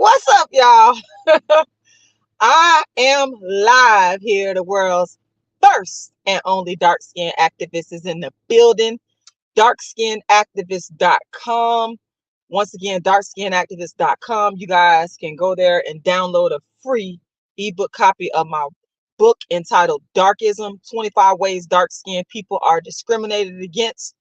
What's up, y'all? I am live here. The world's first and only dark skin activist is in the building. Darkskinactivist.com. Once again, darkskinactivist.com. You guys can go there and download a free ebook copy of my book entitled Darkism: 25 Ways Dark Skinned People Are Discriminated Against.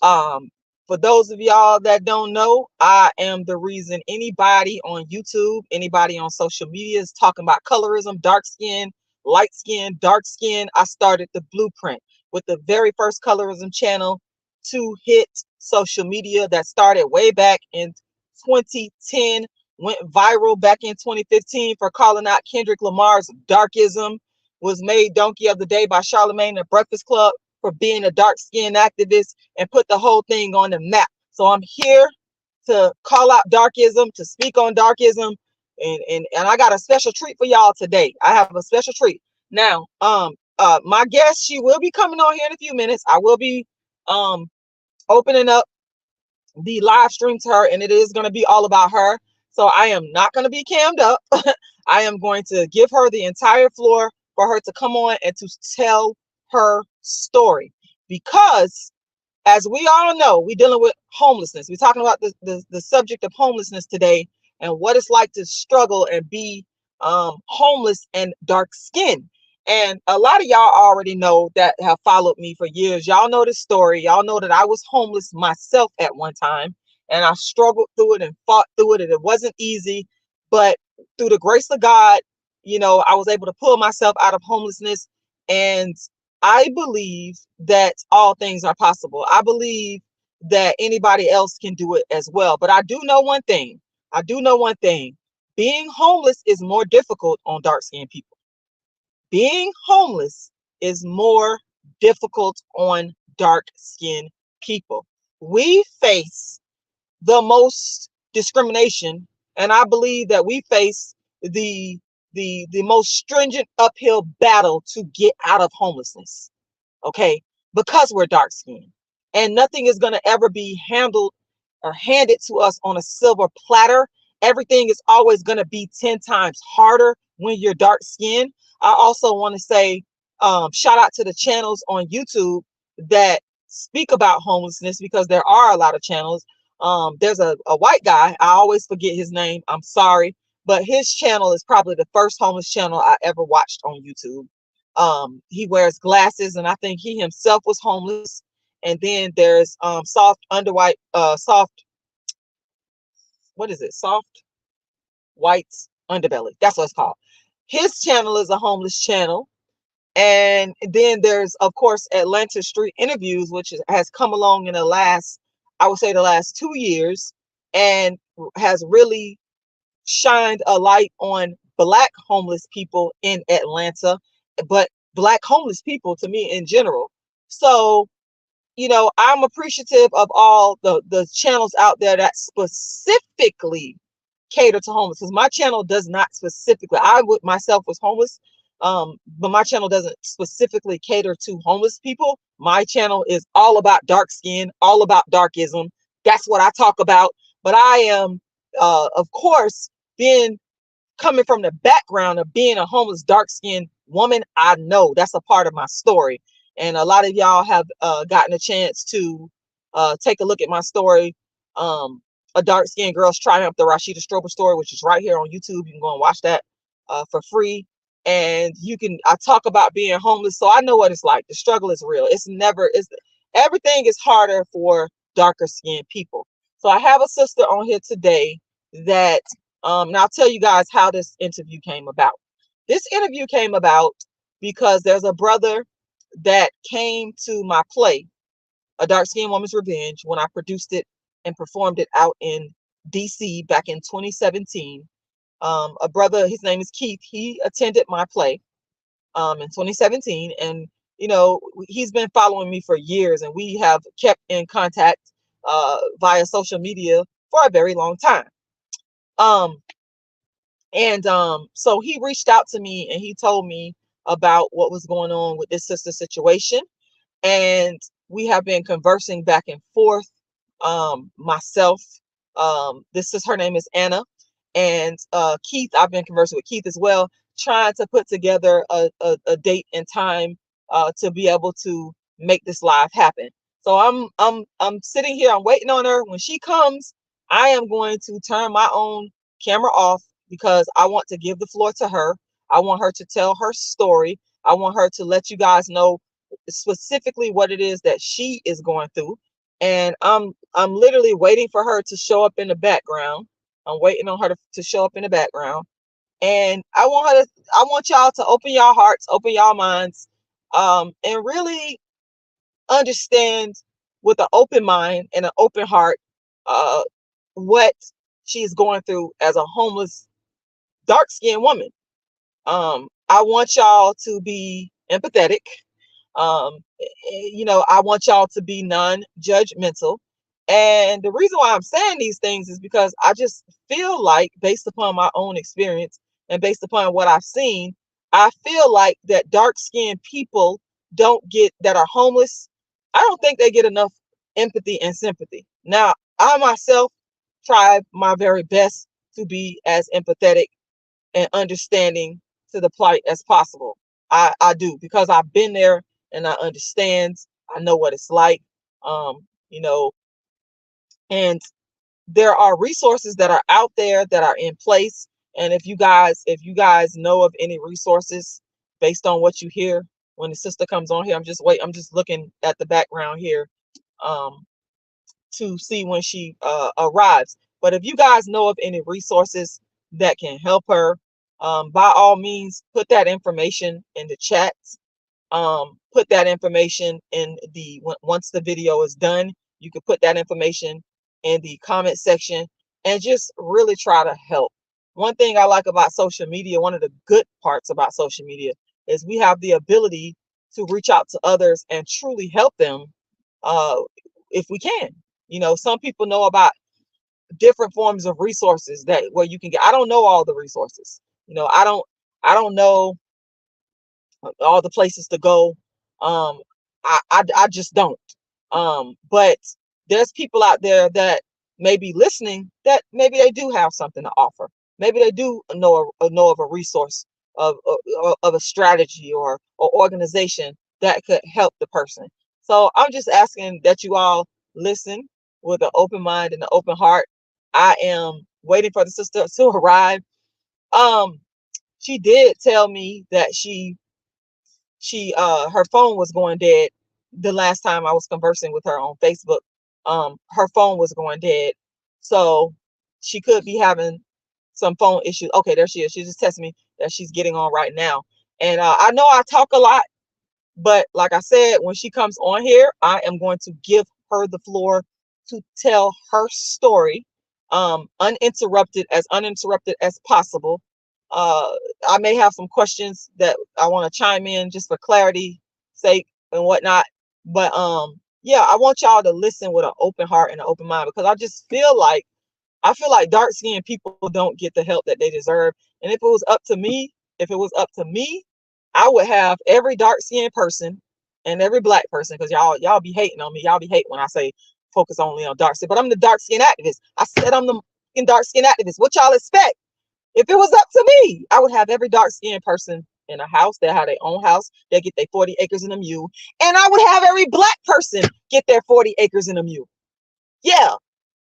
Um, for those of y'all that don't know, I am the reason anybody on YouTube, anybody on social media is talking about colorism, dark skin, light skin, dark skin. I started the blueprint with the very first colorism channel to hit social media that started way back in 2010, went viral back in 2015 for calling out Kendrick Lamar's darkism, was made Donkey of the Day by Charlemagne and Breakfast Club for being a dark skin activist and put the whole thing on the map. So I'm here to call out darkism, to speak on darkism, and I got a special treat for y'all today. I have a special treat. Now, my guest, she will be coming on here in a few minutes. I will be opening up the live stream to her, and it is going to be all about her. So I am not going to be cammed up. I am going to give her the entire floor for her to come on and to tell her story, because as we all know, we're dealing with homelessness. We're talking about the subject of homelessness today and what it's like to struggle and be homeless and dark skinned. And a lot of y'all already know that have followed me for years. Y'all know this story. Y'all know that I was homeless myself at one time, and I struggled through it and fought through it, and it wasn't easy. But through the grace of God, I was able to pull myself out of homelessness. And I believe that all things are possible. I believe that anybody else can do it as well. But I do know one thing. I do know one thing. Being homeless is more difficult on dark-skinned people. Being homeless is more difficult on dark-skinned people. We face the most discrimination, and I believe that we face the most stringent uphill battle to get out of homelessness, okay, because we're dark skinned, and nothing is going to ever be handled or handed to us on a silver platter. Everything is always going to be 10 times harder when you're dark skinned. I also want to say shout out to the channels on YouTube that speak about homelessness, because there are a lot of channels. There's a white guy, I always forget his name, I'm sorry, but his channel is probably the first homeless channel I ever watched on YouTube. He wears glasses, and I think he himself was homeless. And then there's soft, what is it, soft white underbelly, that's what it's called. His channel is a homeless channel. And then there's, of course, Atlanta Street Interviews, which has come along in the last, I would say, the last 2 years, and has really shined a light on Black homeless people in Atlanta, but Black homeless people to me in general. So, I'm appreciative of all the channels out there that specifically cater to homeless, because my channel does not specifically. I would myself was homeless, but my channel doesn't specifically cater to homeless people. My channel is all about dark skin, all about darkism. That's what I talk about. But I am, of course, coming from the background of being a homeless dark skinned woman. I know that's a part of my story, and a lot of y'all have gotten a chance to take a look at my story. A dark skinned girl's triumph, the Rashida Strober story, which is right here on YouTube. You can go and watch that for free. And I talk about being homeless, so I know what it's like. The struggle is real. Everything is harder for darker skinned people. So I have a sister on here today that, and I'll tell you guys how this interview came about. This interview came about because there's a brother that came to my play, A Dark Skinned Woman's Revenge, when I produced it and performed it out in DC back in 2017. A brother, his name is Keith, he attended my play in 2017, and he's been following me for years, and we have kept in contact via social media for a very long time. So he reached out to me and he told me about what was going on with this sister situation, and we have been conversing back and forth. Myself, her name is Anna, And Keith, I've been conversing with Keith as well, trying to put together a date and time to be able to make this live happen. So I'm sitting here, I'm waiting on her. When she comes, I am going to turn my own camera off because I want to give the floor to her. I want her to tell her story. I want her to let you guys know specifically what it is that she is going through. And I'm literally waiting for her to show up in the background. I'm waiting on her to show up in the background. And I want y'all to open your hearts, open your minds, and really understand with an open mind and an open heart uh, what she's going through as a homeless, dark-skinned woman. I want y'all to be empathetic. I want y'all to be non-judgmental. And the reason why I'm saying these things is because I just feel like, based upon my own experience and based upon what I've seen, I feel like that dark-skinned people that are homeless, I don't think they get enough empathy and sympathy. Now, I myself try my very best to be as empathetic and understanding to the plight as possible. I do, because I've been there and I understand. I know what it's like. Um, you know, and there are resources that are out there that are in place. And if you guys know of any resources based on what you hear when the sister comes on here, I'm just looking at the background here um to see when she arrives. But if you guys know of any resources that can help her, by all means, put that information in the chat. Put that information in once the video is done, you can put that information in the comment section and just really try to help. One thing I like about social media, one of the good parts about social media, is we have the ability to reach out to others and truly help them uh, if we can. Some people know about different forms of resources that where you can get. I don't know all the resources. I don't know all the places to go. I just don't. But there's people out there that may be listening that maybe they do have something to offer. Maybe they do know of a resource of a strategy or organization that could help the person. So I'm just asking that you all listen with an open mind and an open heart. I am waiting for the sister to arrive. Um, she did tell me that her phone was going dead the last time I was conversing with her on Facebook. Her phone was going dead, so she could be having some phone issues. Okay, there she is. She just texted me that she's getting on right now. And I know I talk a lot, but like I said, when she comes on here, I am going to give her the floor to tell her story, uninterrupted as possible. I may have some questions that I want to chime in just for clarity sake and whatnot. But yeah, I want y'all to listen with an open heart and an open mind, because I feel like dark skinned people don't get the help that they deserve. And if it was up to me, I would have every dark skinned person and every black person, because y'all be hating on me. Y'all be hating when I say focus only on dark skin. But I'm the dark skin activist. I said I'm the dark skin activist. What y'all expect? If it was up to me, I would have every dark skinned person in a house that had their own house. They get their 40 acres in a mule. And I would have every black person get their 40 acres in a mule. Yeah.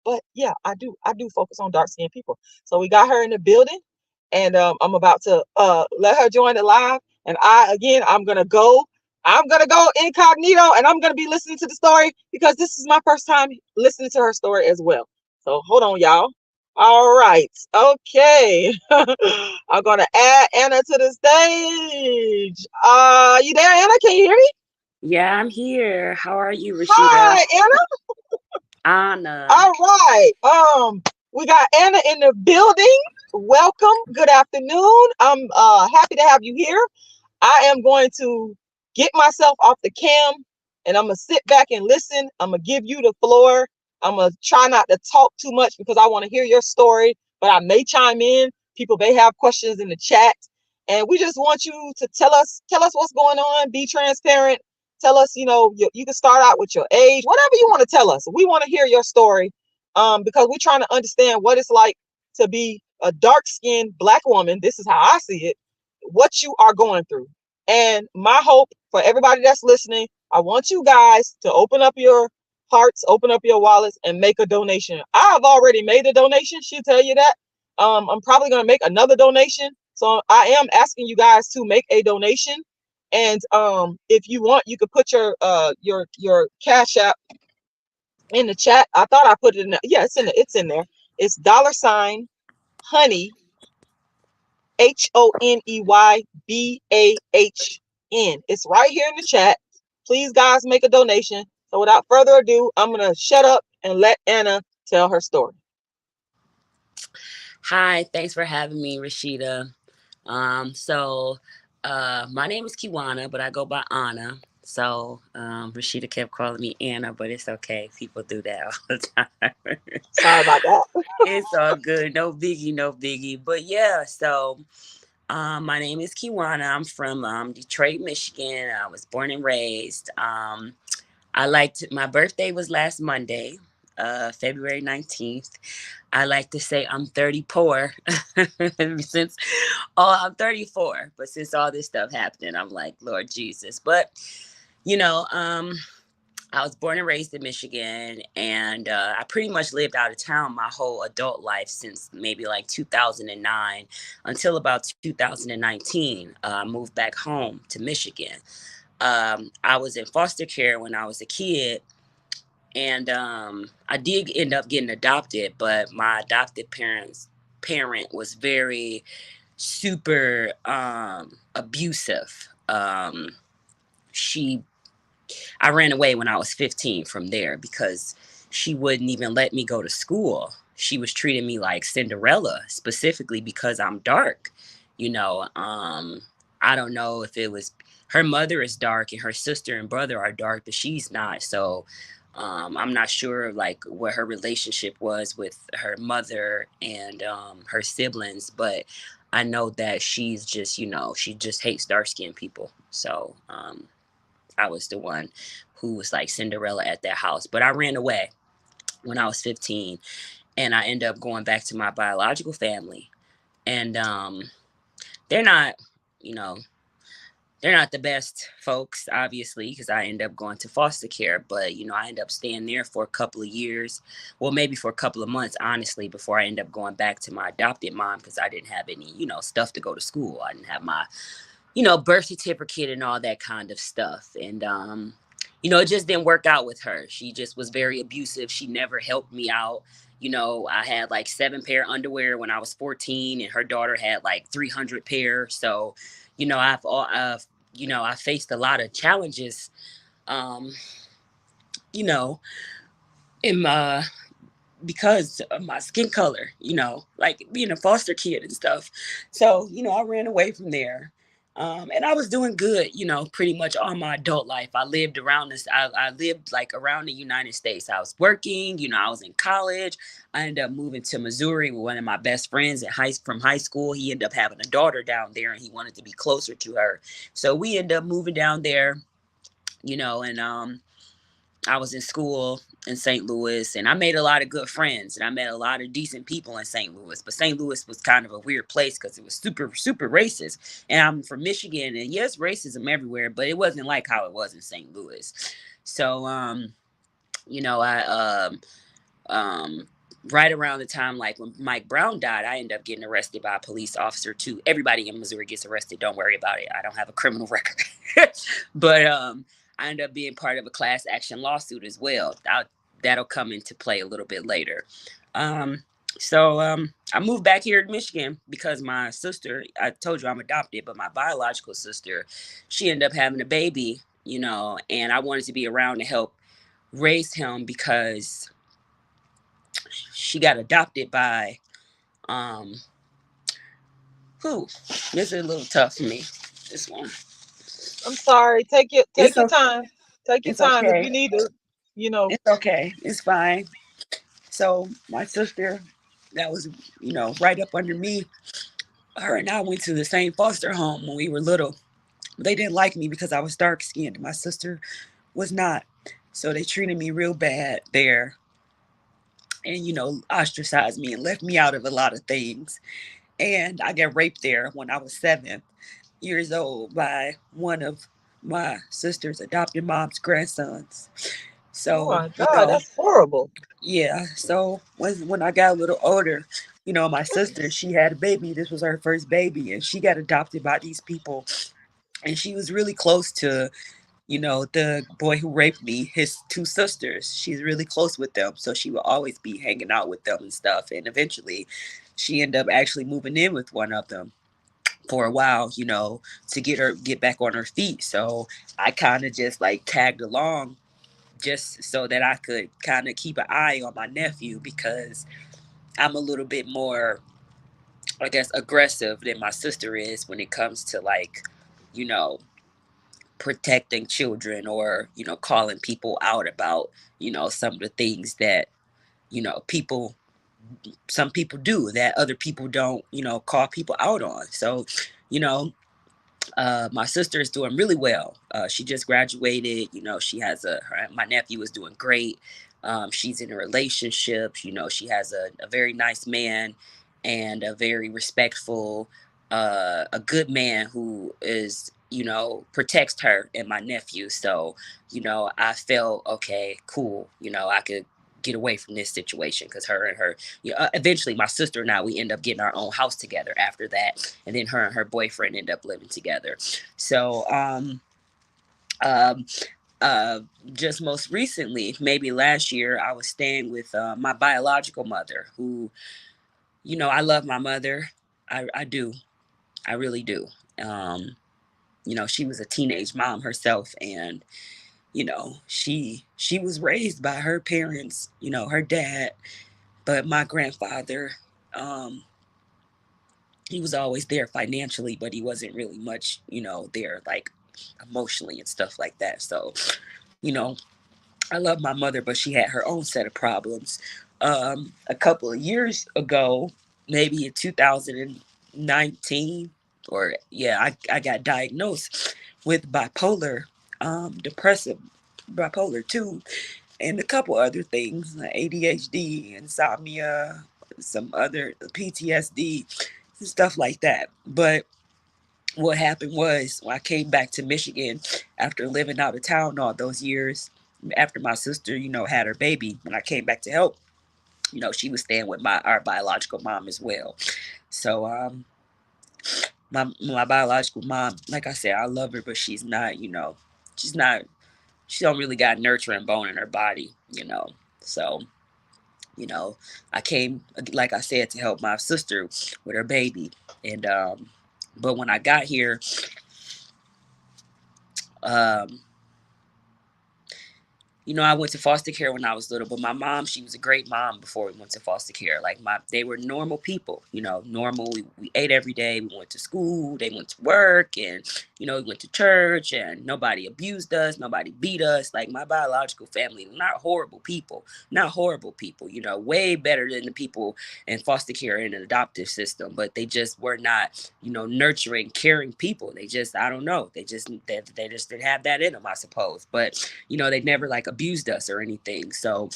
But yeah, I do focus on dark skinned people. So we got her in the building, and I'm about to let her join the live. And I'm gonna go incognito, and I'm gonna be listening to the story, because this is my first time listening to her story as well. So hold on, y'all. All right. Okay. I'm gonna add Anna to the stage. You there, Anna? Can you hear me? Yeah, I'm here. How are you, Rashida? Hi, Anna. Anna. All right. We got Anna in the building. Welcome. Good afternoon. I'm happy to have you here. I am going to get myself off the cam, and I'm gonna sit back and listen. I'm gonna give you the floor. I'm gonna try not to talk too much because I want to hear your story, but I may chime in. People may have questions in the chat, and we just want you to tell us what's going on. Be transparent. Tell us, you can start out with your age, whatever you want to tell us. We want to hear your story, because we're trying to understand what it's like to be a dark-skinned Black woman, this is how I see it, what you are going through. And my hope for everybody that's listening, I want you guys to open up your hearts, open up your wallets, and make a donation. I've already made a donation. She'll tell you that. I'm probably going to make another donation. So I am asking you guys to make a donation. And if you want, you could put your Cash App in the chat. I thought I put it in there. Yeah, it's in there. It's $honey, HONEYBAHN. It's right here in the chat. Please, guys, make a donation. So without further ado, I'm going to shut up and let Anna tell her story. Hi, thanks for having me, Rashida. My name is Kiana, but I go by Anna. So Rashida kept calling me Anna, but it's okay. People do that all the time. Sorry about that. It's all good. No biggie, no biggie. But yeah, so my name is Kiana. I'm from Detroit, Michigan. I was born and raised. My birthday was last Monday, February 19th. I like to say I'm 34 I'm 34, but since all this stuff happened, I'm like, Lord Jesus. But, I was born and raised in Michigan, and I pretty much lived out of town my whole adult life since maybe like 2009 until about 2019. I moved back home to Michigan. I was in foster care when I was a kid, and I did end up getting adopted, but my adopted parent was very super abusive. I ran away when I was 15 from there because she wouldn't even let me go to school. She was treating me like Cinderella, specifically because I'm dark. I don't know if it was her mother is dark and her sister and brother are dark, but she's not. So I'm not sure like what her relationship was with her mother and her siblings, but I know that she's just, she just hates dark skinned people. So I was the one who was like Cinderella at that house. But I ran away when I was 15, and I ended up going back to my biological family. And they're not, you know, they're not the best folks, obviously, because I ended up going to foster care. But, I ended up staying there for a couple of years. Well, maybe for a couple of months, honestly, before I ended up going back to my adopted mom because I didn't have any, stuff to go to school. I didn't have my birth certificate and all that kind of stuff. And, it just didn't work out with her. She just was very abusive. She never helped me out. I had like 7 pair of underwear when I was 14 and her daughter had like 300 pair. So, I faced a lot of challenges, you know, in my, because of my skin color, like being a foster kid and stuff. So, I ran away from there. And I was doing good, pretty much all my adult life. I lived around this. I lived like around the United States. I was working, I was in college. I ended up moving to Missouri with one of my best friends from high school. He ended up having a daughter down there and he wanted to be closer to her. So we ended up moving down there, and I was in school in St. Louis and I made a lot of good friends and I met a lot of decent people in St. Louis. But St. Louis was kind of a weird place because it was super, super racist. And I'm from Michigan and yes, racism everywhere, but it wasn't like how it was in St. Louis. So, right around the time, like when Mike Brown died, I ended up getting arrested by a police officer too. Everybody in Missouri gets arrested. Don't worry about it. I don't have a criminal record. But I ended up being part of a class action lawsuit as well. That'll come into play a little bit later. I moved back here to Michigan because my sister, I told you I'm adopted, but my biological sister, she ended up having a baby, and I wanted to be around to help raise him because she got adopted by, this is a little tough for me, this one. I'm sorry. Take your time. Take your It's time if okay. you need to, It's okay. It's fine. So my sister, that was, right up under me, her and I went to the same foster home when we were little. They didn't like me because I was dark skinned. My sister was not. So they treated me real bad there. and, ostracized me and left me out of a lot of things. And I got raped there when I was 7 years old by one of my sister's adopted mom's grandsons. Oh So, my God, that's horrible. yeah. So when I got a little older, my sister, she had a baby. This was her first baby, and she got adopted by these people. And she was really close to, the boy who raped me, his two sisters. She's really close with them. So she would always be hanging out with them and stuff. And eventually she ended up actually moving in with one of them for a while, to get back on her feet. So I kind of just like tagged along just so that I could kind of keep an eye on my nephew, because I'm a little bit more, I guess, aggressive than my sister is when it comes to like, you know, protecting children, or, calling people out about, some of the things that, people, some people do that other people don't, call people out on. So, you know, my sister is doing really well. She just graduated. She has my nephew is doing great. She's in a relationship. She has a very nice man, and a very respectful, a good man who is, protects her and my nephew. So, I felt okay, cool. I could get away from this situation, because her and her, eventually my sister and I, we end up getting our own house together after that, and then her and her boyfriend end up living together. So um uh just most recently, maybe last year, I was staying with my biological mother, who, I love my mother. I do. I really do. um she was a teenage mom herself, and she was raised by her parents, her dad. But my grandfather, um, he was always there financially, but he wasn't really much, there like emotionally and stuff like that. So, you know, I love my mother, but she had her own set of problems. A couple of years ago, maybe in 2019, or yeah, I got diagnosed with depressive, bipolar 2, and a couple other things like ADHD, insomnia, some other PTSD, stuff like that. But what happened was, when I came back to Michigan after living out of town all those years, after my sister, had her baby, when I came back to help, she was staying with our biological mom as well. So my biological mom, like I said, I love her, but she's not, she's not, she don't really got nurturing bone in her body. So, you know, I came, like I said, to help my sister with her baby. And but when I got here, um I went to foster care when I was little, but my mom, she was a great mom before we went to foster care. Like, they were normal people, normal. We ate every day. We went to school. They went to work, and we went to church, and nobody abused us. Nobody beat us. Like, my biological family, not horrible people, not horrible people. Way better than the people in foster care and an adoptive system, but they just were not, nurturing, caring people. They just, I don't know. They just didn't have that in them, I suppose. But they never like abused us or anything. So,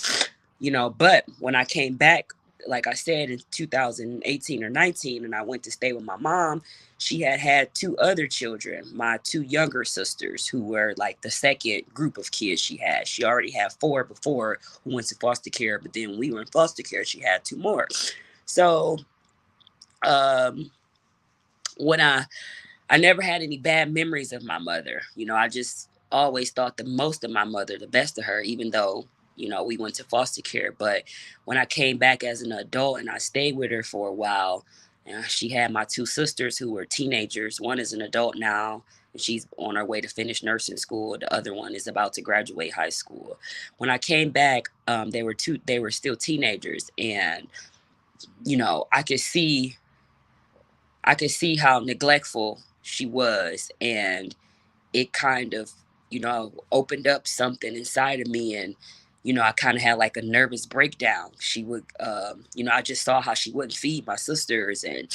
but when I came back, like I said, in 2018 or 19, and I went to stay with my mom, she had two other children, my two younger sisters, who were like the second group of kids she had. She already had four before, who went to foster care, but then when we were in foster care, she had two more. So, when I never had any bad memories of my mother. I just always thought the most of my mother, the best of her, even though, we went to foster care. But when I came back as an adult and I stayed with her for a while, she had my two sisters who were teenagers. One is an adult now, and she's on her way to finish nursing school. The other one is about to graduate high school. When I came back, they were still teenagers. And, I could see how neglectful she was, and it kind of, opened up something inside of me. And I kind of had like a nervous breakdown. She would, I just saw how she wouldn't feed my sisters, and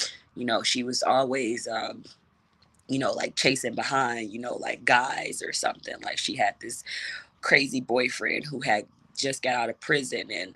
she was always, like chasing behind, like guys or something. Like, she had this crazy boyfriend who had just got out of prison, and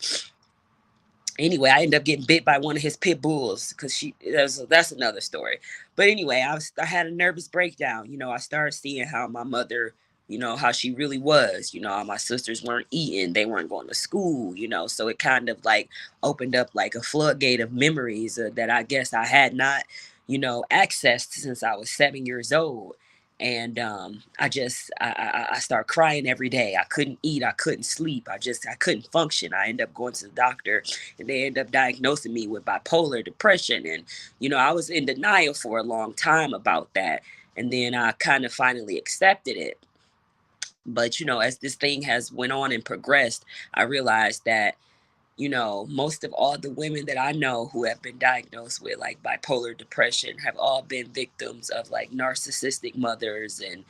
Anyway, I ended up getting bit by one of his pit bulls because that's another story. But anyway, I had a nervous breakdown. I started seeing how my mother, how she really was. How my sisters weren't eating, they weren't going to school. So it kind of like opened up like a floodgate of memories that I guess I had not, accessed since I was 7 years old. And I started crying every day. I couldn't eat, I couldn't sleep, I couldn't function. I ended up going to the doctor, and they ended up diagnosing me with bipolar depression. And I was in denial for a long time about that, and then I kind of finally accepted it. But as this thing has went on and progressed, I realized that most of all the women that I know who have been diagnosed with like bipolar depression have all been victims of like narcissistic mothers and,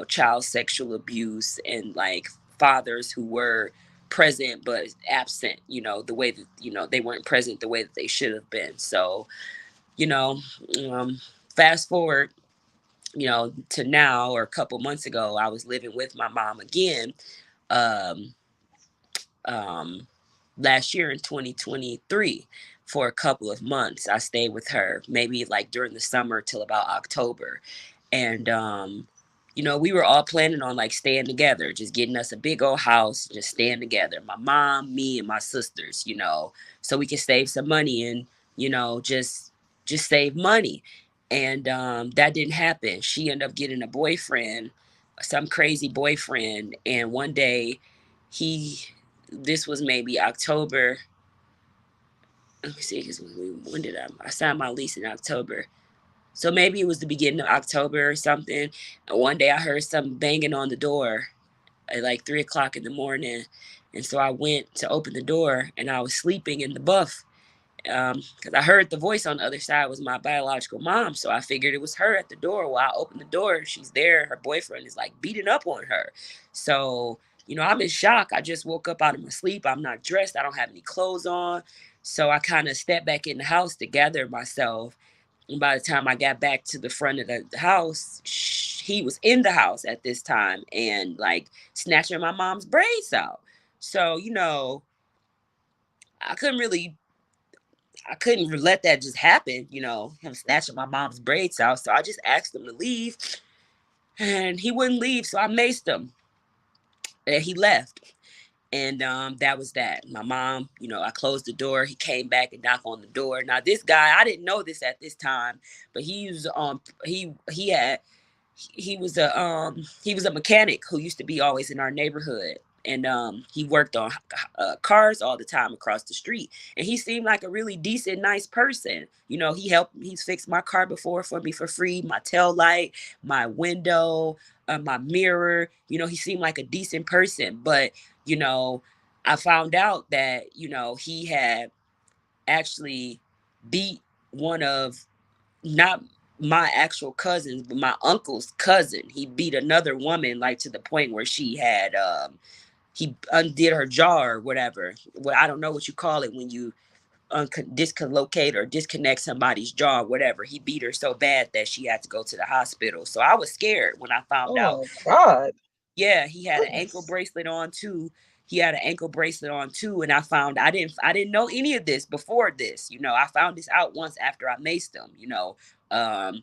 child sexual abuse, and like fathers who were present but absent, the way that, they weren't present the way that they should have been. So, you know, um, fast forward, to now, or a couple months ago, I was living with my mom again. Um, um, Last year in 2023 for a couple of months. I stayed with her, maybe like during the summer till about October. And, we were all planning on like staying together, just getting us a big old house, just staying together. My mom, me, and my sisters, so we could save some money and, just save money. And that didn't happen. She ended up getting a boyfriend, some crazy boyfriend. And one day he this was maybe October. Let me see, because when did I signed my lease in October? So maybe it was the beginning of October or something. And one day I heard something banging on the door at like 3 o'clock in the morning. And so I went to open the door, and I was sleeping in the buff, because I heard the voice on the other side was my biological mom. So I figured it was her at the door. While I opened the door, she's there. Her boyfriend is like beating up on her. So, I'm in shock. I just woke up out of my sleep. I'm not dressed. I don't have any clothes on. So I kind of stepped back in the house to gather myself. And by the time I got back to the front of the house, he was in the house at this time and like snatching my mom's braids out. So, I couldn't really I couldn't let that just happen, him snatching my mom's braids out. So I just asked him to leave, and he wouldn't leave. So I maced him, and he left. And that was that. My mom, I closed the door. He came back and knocked on the door. Now this guy, I didn't know this at this time, but he was he had he was a mechanic who used to be always in our neighborhood. And he worked on cars all the time across the street. And he seemed like a really decent, nice person. He's fixed my car before for me for free, my tail light, my window, my mirror. He seemed like a decent person. But, you know, I found out that, he had actually beat one of, not my actual cousins, but my uncle's cousin. He beat another woman, like to the point where she had he undid her jaw or whatever. Well, I don't know what you call it when you dislocate or disconnect somebody's jaw, whatever. He beat her so bad that she had to go to the hospital. So I was scared when I found out. Oh God. Yeah, he had an ankle Goodness. bracelet on too. And I didn't know any of this before this. I found this out once after I maced him. Um,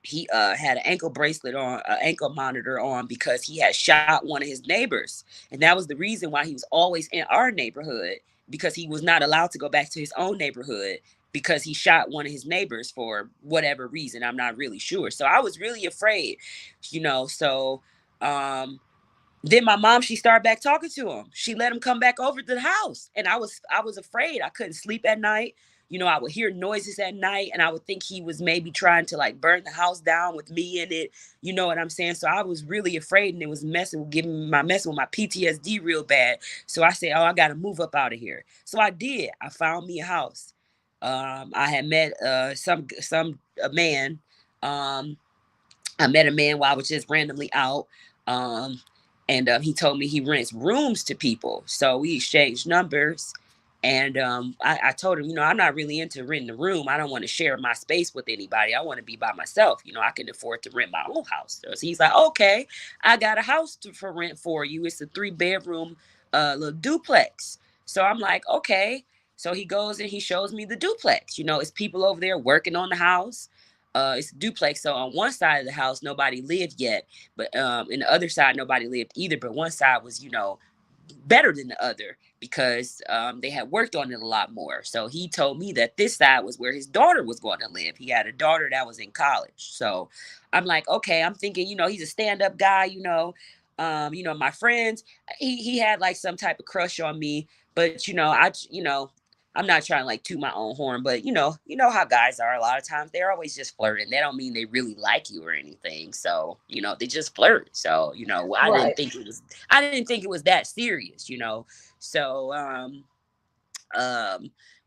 he had an ankle bracelet on, an ankle monitor on, because he had shot one of his neighbors. And that was the reason why he was always in our neighborhood, because he was not allowed to go back to his own neighborhood, because he shot one of his neighbors for whatever reason. I'm not really sure. So I was really afraid, so um then my mom, she started back talking to him. She let him come back over to the house. And I was afraid. I couldn't sleep at night. I would hear noises at night, and I would think he was maybe trying to like burn the house down with me in it. You know what I'm saying? So I was really afraid, and it was messing with my PTSD real bad. So I said, "Oh, I gotta move up out of here." So I did. I found me a house. I had met some a man. Um, I met a man while I was just randomly out. Um, and he told me he rents rooms to people. So we exchanged numbers. And I told him, I'm not really into renting a room. I don't want to share my space with anybody. I want to be by myself. I can afford to rent my own house. So he's like, okay, I got a house for rent for you. It's a 3-bedroom little duplex. So I'm like, okay. So he goes and he shows me the duplex. It's people over there working on the house. It's a duplex. So on one side of the house, nobody lived yet, but in the other side, nobody lived either. But one side was, better than the other because they had worked on it a lot more. So he told me that this side was where his daughter was going to live. He had a daughter that was in college. So I'm like, okay, I'm thinking, he's a stand-up guy, my friends, he had like some type of crush on me, but I'm not trying to like toot my own horn, but how guys are a lot of times. They're always just flirting. They don't mean they really like you or anything. So, they just flirt. So, Right. I didn't think it was that serious. So um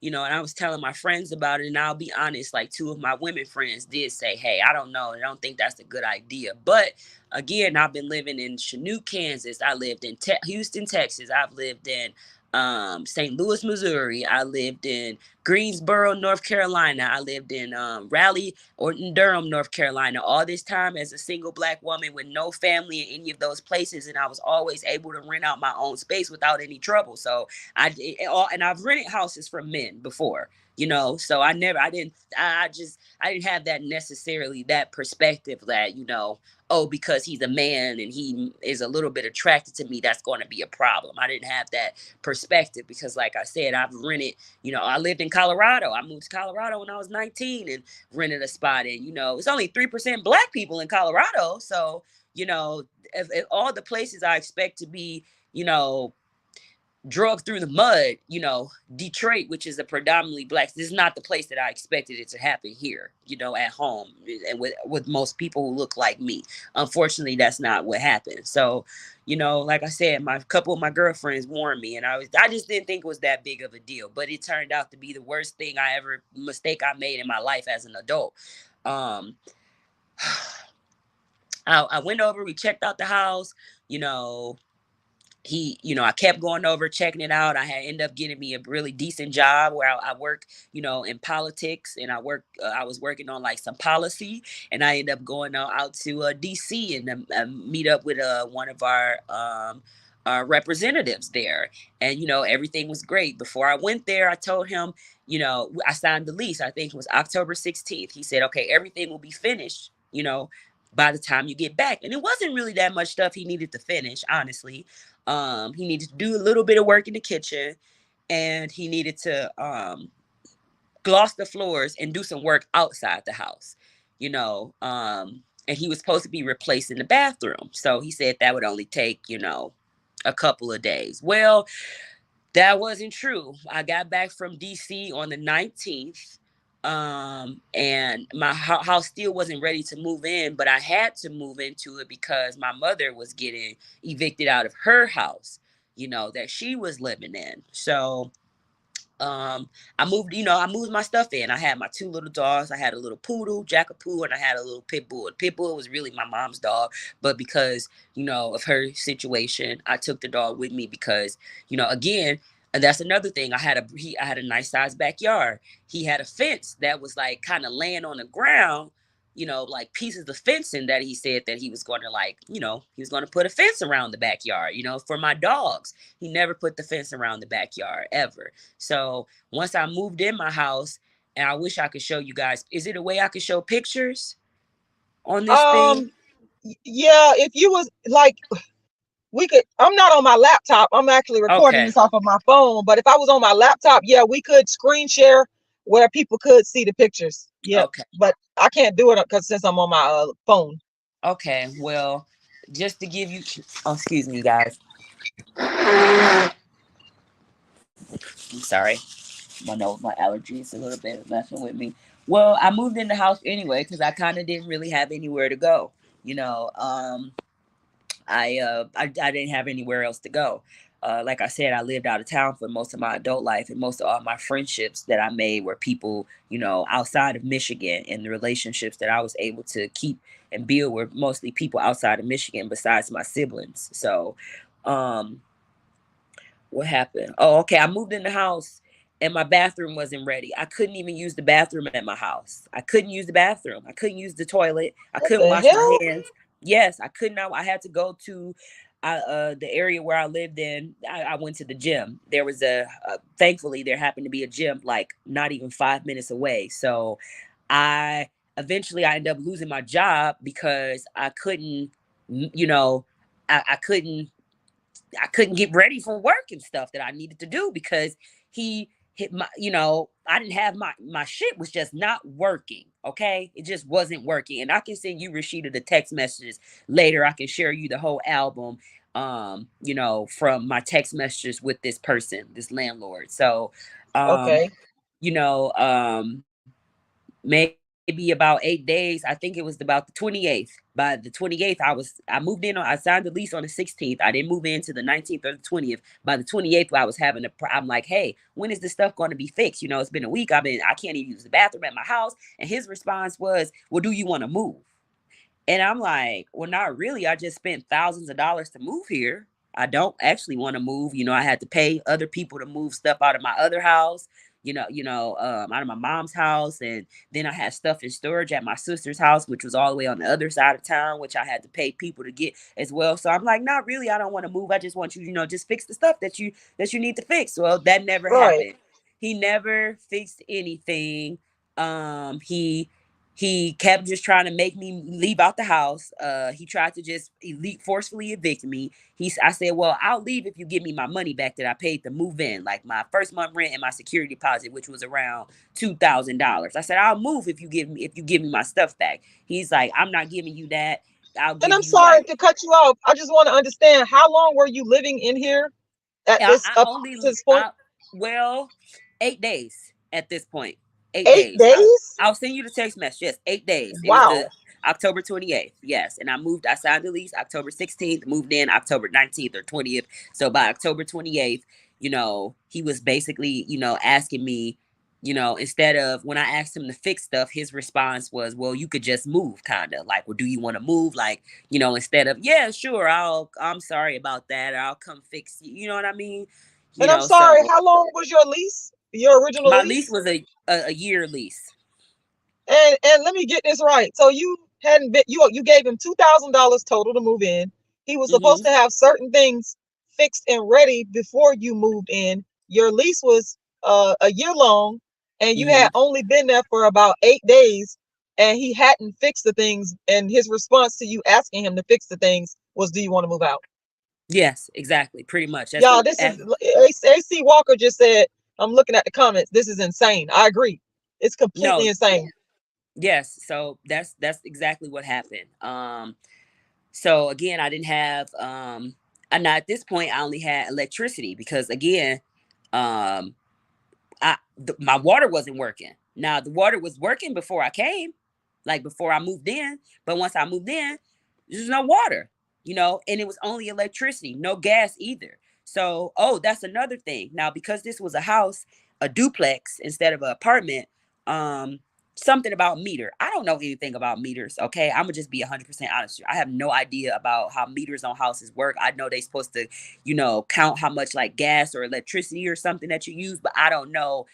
and I was telling my friends about it, and I'll be honest, like two of my women friends did say, hey, I don't know, I don't think that's a good idea. But again, I've been living in Chanute, Kansas. I lived in Houston, Texas. I've lived in St. Louis, Missouri. I lived in Greensboro, North Carolina. I lived in Raleigh or in Durham, North Carolina, all this time as a single Black woman with no family in any of those places, and I was always able to rent out my own space without any trouble. So and I've rented houses from men before, so I didn't have that necessarily that perspective that, oh, because he's a man and he is a little bit attracted to me, that's going to be a problem. I didn't have that perspective because, like I said, I've rented, I lived in Colorado. I moved to Colorado when I was 19 and rented a spot. And, it's only 3% Black people in Colorado. So, if all the places I expect to be, drug through the mud, Detroit, which is a predominantly Black, this is not the place that I expected it to happen here, at home and with most people who look like me. Unfortunately, that's not what happened. So, like I said, my couple of my girlfriends warned me, and I just didn't think it was that big of a deal, but it turned out to be the worst mistake I made in my life as an adult. Um, I went over, we checked out the house, I kept going over, checking it out. I had ended up getting me a really decent job where I work, in politics, and I was working on like some policy, and I ended up going out to DC and meet up with one of our representatives there. And, everything was great. Before I went there, I told him, I signed the lease. I think it was October 16th. He said, okay, everything will be finished, by the time you get back. And it wasn't really that much stuff he needed to finish, honestly. He needed to do a little bit of work in the kitchen, and he needed to gloss the floors and do some work outside the house, and he was supposed to be replacing the bathroom. So he said that would only take, a couple of days. Well, that wasn't true. I got back from DC on the 19th. And my house still wasn't ready to move in, but I had to move into it because my mother was getting evicted out of her house, that she was living in. So I moved my stuff in. I had my two little dogs. I had a little poodle, Jackapoo, and I had a little pit bull. The pit bull was really my mom's dog, but because, of her situation, I took the dog with me because, again, and that's another thing. I had a nice sized backyard. He had a fence that was like kind of laying on the ground, like pieces of fencing that he said that he was going to he was going to put a fence around the backyard, for my dogs. He never put the fence around the backyard ever. So once I moved in my house, and I wish I could show you guys, is it a way I could show pictures on this thing? Yeah, if you was like, we could, I'm not on my laptop. I'm actually recording Okay. this off of my phone. But if I was on my laptop, yeah, we could screen share where people could see the pictures. Yep. Okay. But I can't do it because since I'm on my phone. Okay. Well, just to give you, oh, excuse me, guys. I'm sorry. My allergies a little bit messing with me. Well, I moved in the house anyway because I kind of didn't really have anywhere to go. I didn't have anywhere else to go. Like I said, I lived out of town for most of my adult life, and most of all my friendships that I made were people, outside of Michigan, and the relationships that I was able to keep and build were mostly people outside of Michigan besides my siblings. So, um, what happened? Oh, okay. I moved in the house and my bathroom wasn't ready. I couldn't even use the bathroom at my house. I couldn't use the bathroom. I couldn't use the toilet. I What couldn't the wash my hell? hands. Yes, I could not. I had to go to the area where I lived in, I went to the gym. There was thankfully there happened to be a gym like not even 5 minutes away. So I I ended up losing my job because I couldn't, you know, I couldn't get ready for work and stuff that I needed to do because he hit my, I didn't have my shit was just not working. Okay. It just wasn't working. And I can send you, Rashida, the text messages later. I can share you the whole album, from my text messages with this person, this landlord. So, um, Okay. maybe about 8 days. I think it was about the 28th. By the 28th, I moved in on, I signed the lease on the 16th. I didn't move in to the 19th or the 20th. By the 28th, I was having I'm like, hey, when is this stuff going to be fixed? It's been a week. I can't even use the bathroom at my house. And his response was, well, do you want to move? And I'm like, well, not really. I just spent thousands of dollars to move here. I don't actually want to move. I had to pay other people to move stuff out of my other house, out of my mom's house. And then I had stuff in storage at my sister's house, which was all the way on the other side of town, which I had to pay people to get as well. So I'm like, not really. I don't want to move. I just want you, just fix the stuff that you need to fix. Well, that never Right. happened. He never fixed anything. He kept just trying to make me leave out the house. He tried to just forcefully evict me. I said, well, I'll leave if you give me my money back that I paid to move in, like my first month rent and my security deposit, which was around $2,000. I said, I'll move if you give me my stuff back. He's like, I'm not giving you that. I'll And give I'm you sorry like to cut you off. I just want to understand, how long were you living in here at I, this I up only to this point? I well 8 days at this point. Eight Eight days. days? I'll send you the text message. Yes, 8 days. It was Wow. the October 28th. Yes, and I signed the lease October 16th, moved in October 19th or 20th. So by October 28th, he was basically, asking me, instead of when I asked him to fix stuff, his response was, well, you could just move, kind of like, well, do you want to move? Like, instead of, yeah, sure, I'm sorry about that, or I'll come fix you. You know what I mean? And I'm So sorry, how long was your lease? Your original my lease lease? was a year lease. And let me get this right. So you hadn't been you gave him $2,000 total to move in. He was supposed Mm-hmm. to have certain things fixed and ready before you moved in. Your lease was a year long, and you Mm-hmm. had only been there for about 8 days, and he hadn't fixed the things. And his response to you asking him to fix the things was, "Do you want to move out?" Yes, exactly. Pretty much. That's Y'all, this is AC Walker just said. I'm looking at the comments. This is insane. I agree. It's completely no. insane. Yes. So that's exactly what happened. So again, I didn't have and now at this point I only had electricity because again, um my water wasn't working. Now the water was working before I came, like before I moved in, but once I moved in, there's no water, and it was only electricity, no gas either. So, oh, that's another thing. Now because this was a house, a duplex instead of an apartment, um something about meter. I don't know anything about meters, okay? I'm gonna just be 100% honest. I have no idea about how meters on houses work. I know they're supposed to, count how much like gas or electricity or something that you use, but I don't know.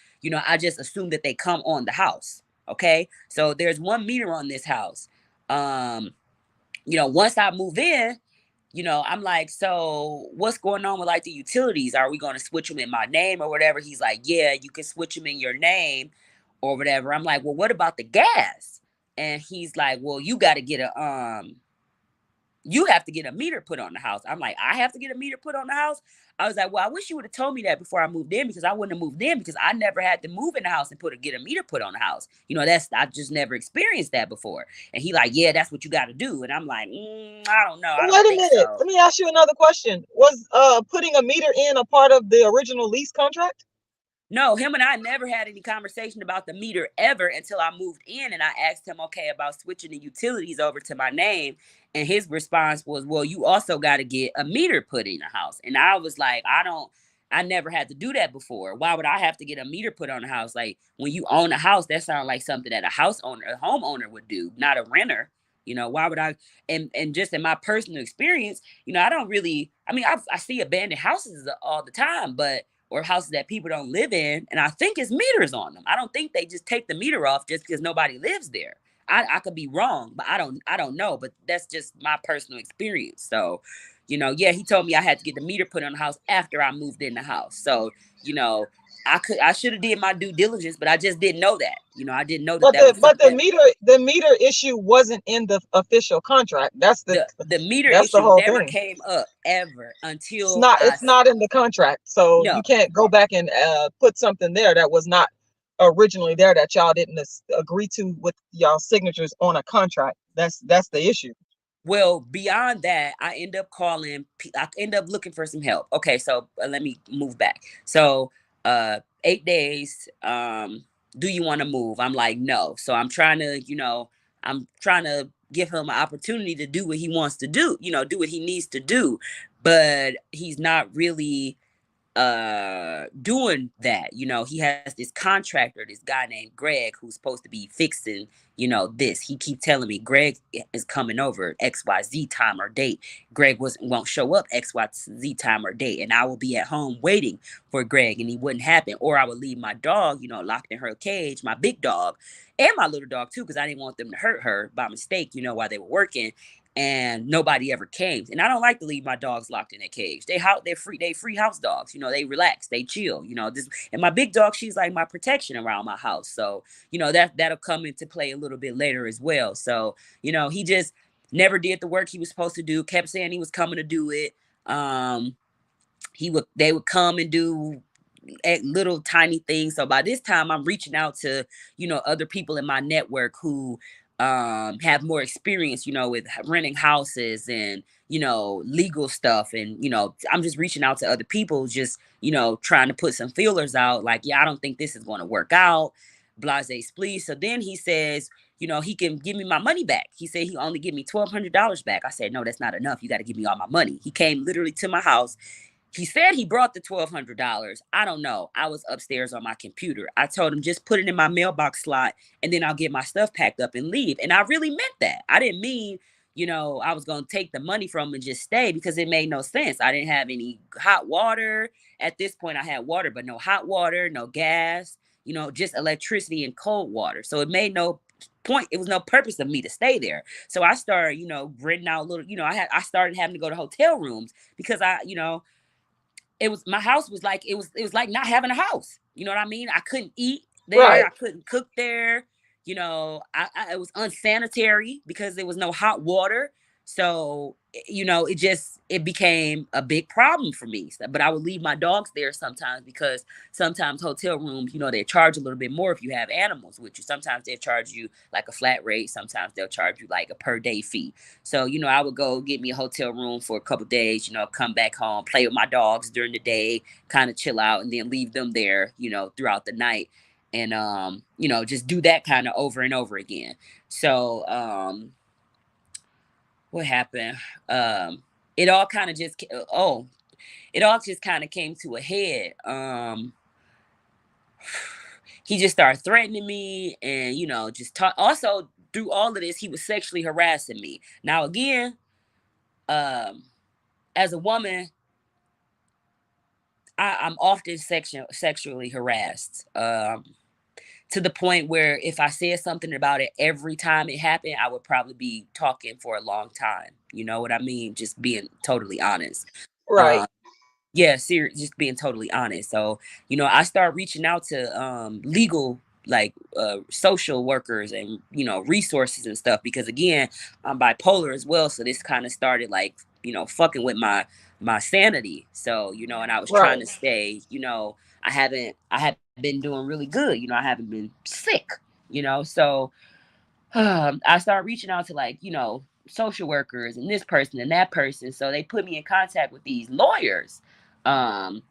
I just assume that they come on the house. Okay. So there's one meter on this house. Um, once I move in, I'm like, so what's going on with like the utilities? Are we going to switch them in my name or whatever? He's like, yeah, you can switch them in your name or whatever. I'm like, well, what about the gas? And he's like, well, you have to get a meter put on the house. I'm like, I have to get a meter put on the house. I was like, well, I wish you would have told me that before I moved in because I wouldn't have moved in because I never had to move in the house and get a meter put on the house. I just never experienced that before. And he like, yeah, that's what you got to do. And I'm like, I don't know. I Wait don't a think minute. so. Let me ask you another question. Was putting a meter in a part of the original lease contract? No, him and I never had any conversation about the meter ever until I moved in and I asked him, okay, about switching the utilities over to my name. And his response was, well, you also got to get a meter put in the house. And I was like, I never had to do that before. Why would I have to get a meter put on the house? Like when you own a house, that sounds like something that a homeowner would do, not a renter. Why would I? And just in my personal experience, I don't really, I mean, I see abandoned houses all the time, but or houses that people don't live in, and I think it's meters on them. I don't think they just take the meter off just because nobody lives there. I could be wrong, but I don't know. But that's just my personal experience. So, Yeah, he told me I had to get the meter put on the house after I moved in the house. So, I should have did my due diligence, but I just didn't know that. I didn't know that But that the was but something the that meter issue wasn't in the official contract. the meter That's the issue whole never thing. came up ever It's until not it's not in the contract. So no. you can't go back and put something there that was not originally there, that y'all didn't agree to with y'all signatures on a contract. That's the issue. Well, beyond that, I end up looking for some help. Okay, so let me move back. So, 8 days. Do you want to move? I'm like, no. So I'm trying to give him an opportunity to do what he wants to do. Do what he needs to do, but he's not really doing that. He has this contractor, this guy named Greg, who's supposed to be fixing this. He keep telling me Greg is coming over XYZ time or date. Greg won't show up XYZ time or date, and I will be at home waiting for Greg, and he wouldn't happen. Or I would leave my dog locked in her cage, my big dog, and my little dog too, because I didn't want them to hurt her by mistake, while they were working, and nobody ever came. And I don't like to leave my dogs locked in a cage. They're free house dogs. They relax, they chill. And my big dog, she's like my protection around my house. So that'll come into play a little bit later as well. So he just never did the work he was supposed to do. Kept saying he was coming to do it. They would come and do at little tiny things. So by this time, I'm reaching out to other people in my network who have more experience with renting houses and legal stuff. And I'm just reaching out to other people, just trying to put some feelers out, like, yeah, I don't think this is going to work out, blase please. So then he says he can give me my money back. He said he only give me $1,200 back. I said, no, that's not enough. You got to give me all my money. He came literally to my house. He said he brought the $1,200. I don't know. I was upstairs on my computer. I told him, just put it in my mailbox slot and then I'll get my stuff packed up and leave. And I really meant that. I didn't mean, I was going to take the money from him and just stay, because it made no sense. I didn't have any hot water. At this point, I had water, but no hot water, no gas, just electricity and cold water. So it made no point. It was no purpose of me to stay there. So I started, renting out little, I started having to go to hotel rooms because it was, my house was like, it was like not having a house. You know what I mean? I couldn't eat there. Right. I couldn't cook there. It was unsanitary because there was no hot water. So, it became a big problem for me. But I would leave my dogs there sometimes, because sometimes hotel rooms, they charge a little bit more if you have animals with you. Sometimes they'll charge you like a flat rate. Sometimes they'll charge you like a per day fee. So, I would go get me a hotel room for a couple days, come back home, play with my dogs during the day, kind of chill out, and then leave them there, throughout the night. And, just do that kind of over and over again. So, what happened? Um, it all kind of just, oh, it all just kind of came to a head. He just started threatening me, and just talk. Also, through all of this, he was sexually harassing me. Now, again, um, as a woman, I'm often sexually harassed. To the point where if I said something about it every time it happened, I would probably be talking for a long time. You know what I mean? Just being totally honest. Right. Uh, yeah, serious, just being totally honest. So, I start reaching out to legal, like social workers and resources and stuff, because again, I'm bipolar as well. So this kind of started like, fucking with my sanity. So, and I was trying Right. to stay, I have been doing really good. I haven't been sick, so I started reaching out to, like, social workers and this person and that person. So they put me in contact with these lawyers. Um,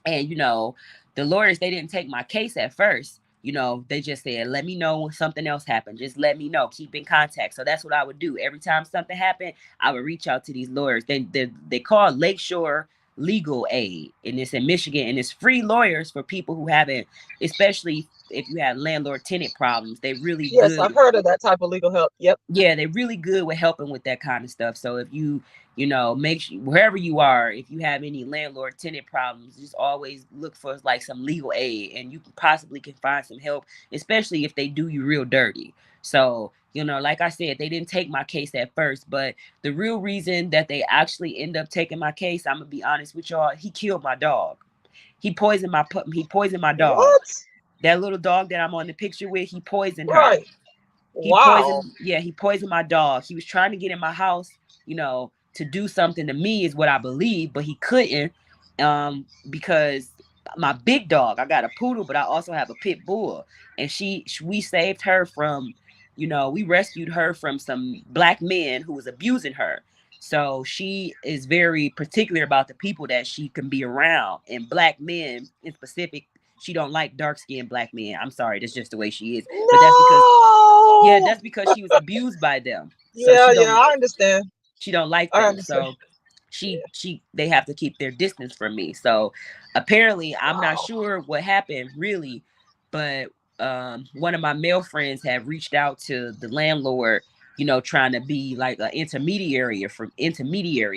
and the lawyers, they didn't take my case at first. They just said, let me know when something else happened. Just let me know. Keep in contact. So that's what I would do. Every time something happened, I would reach out to these lawyers. They call Lakeshore Legal Aid, and it's in Michigan, and it's free lawyers for people who haven't, especially if you have landlord tenant problems. They really Yes, I've good. heard of that type of legal help. Yep. Yeah, they're really good with helping with that kind of stuff. So if make sure, wherever you are, if you have any landlord tenant problems, just always look for like some legal aid, and you can possibly find some help, especially if they do you real dirty. So You know, like I said, they didn't take my case at first, but the real reason that they actually end up taking my case, I'm gonna be honest with y'all, he killed my dog. He poisoned my dog. What? That little dog that I'm on the picture with, he poisoned her. Right. Wow. He poisoned my dog. He was trying to get in my house, you know, to do something to me is what I believe, but he couldn't, because my big dog, I got a poodle, but I also have a pit bull, and we saved her from, you know, we rescued her from some black men who was abusing her. So she is very particular about the people that she can be around, and black men in specific. She don't like dark skinned black men. I'm sorry, that's just the way she is. But that's because, yeah, No. that's because she was abused by them. So Yeah, yeah, I understand. she don't like I them. understand. So they have to keep their distance from me. So apparently I'm not Wow. sure what happened really, but one of my male friends have reached out to the landlord, you know, trying to be like an intermediary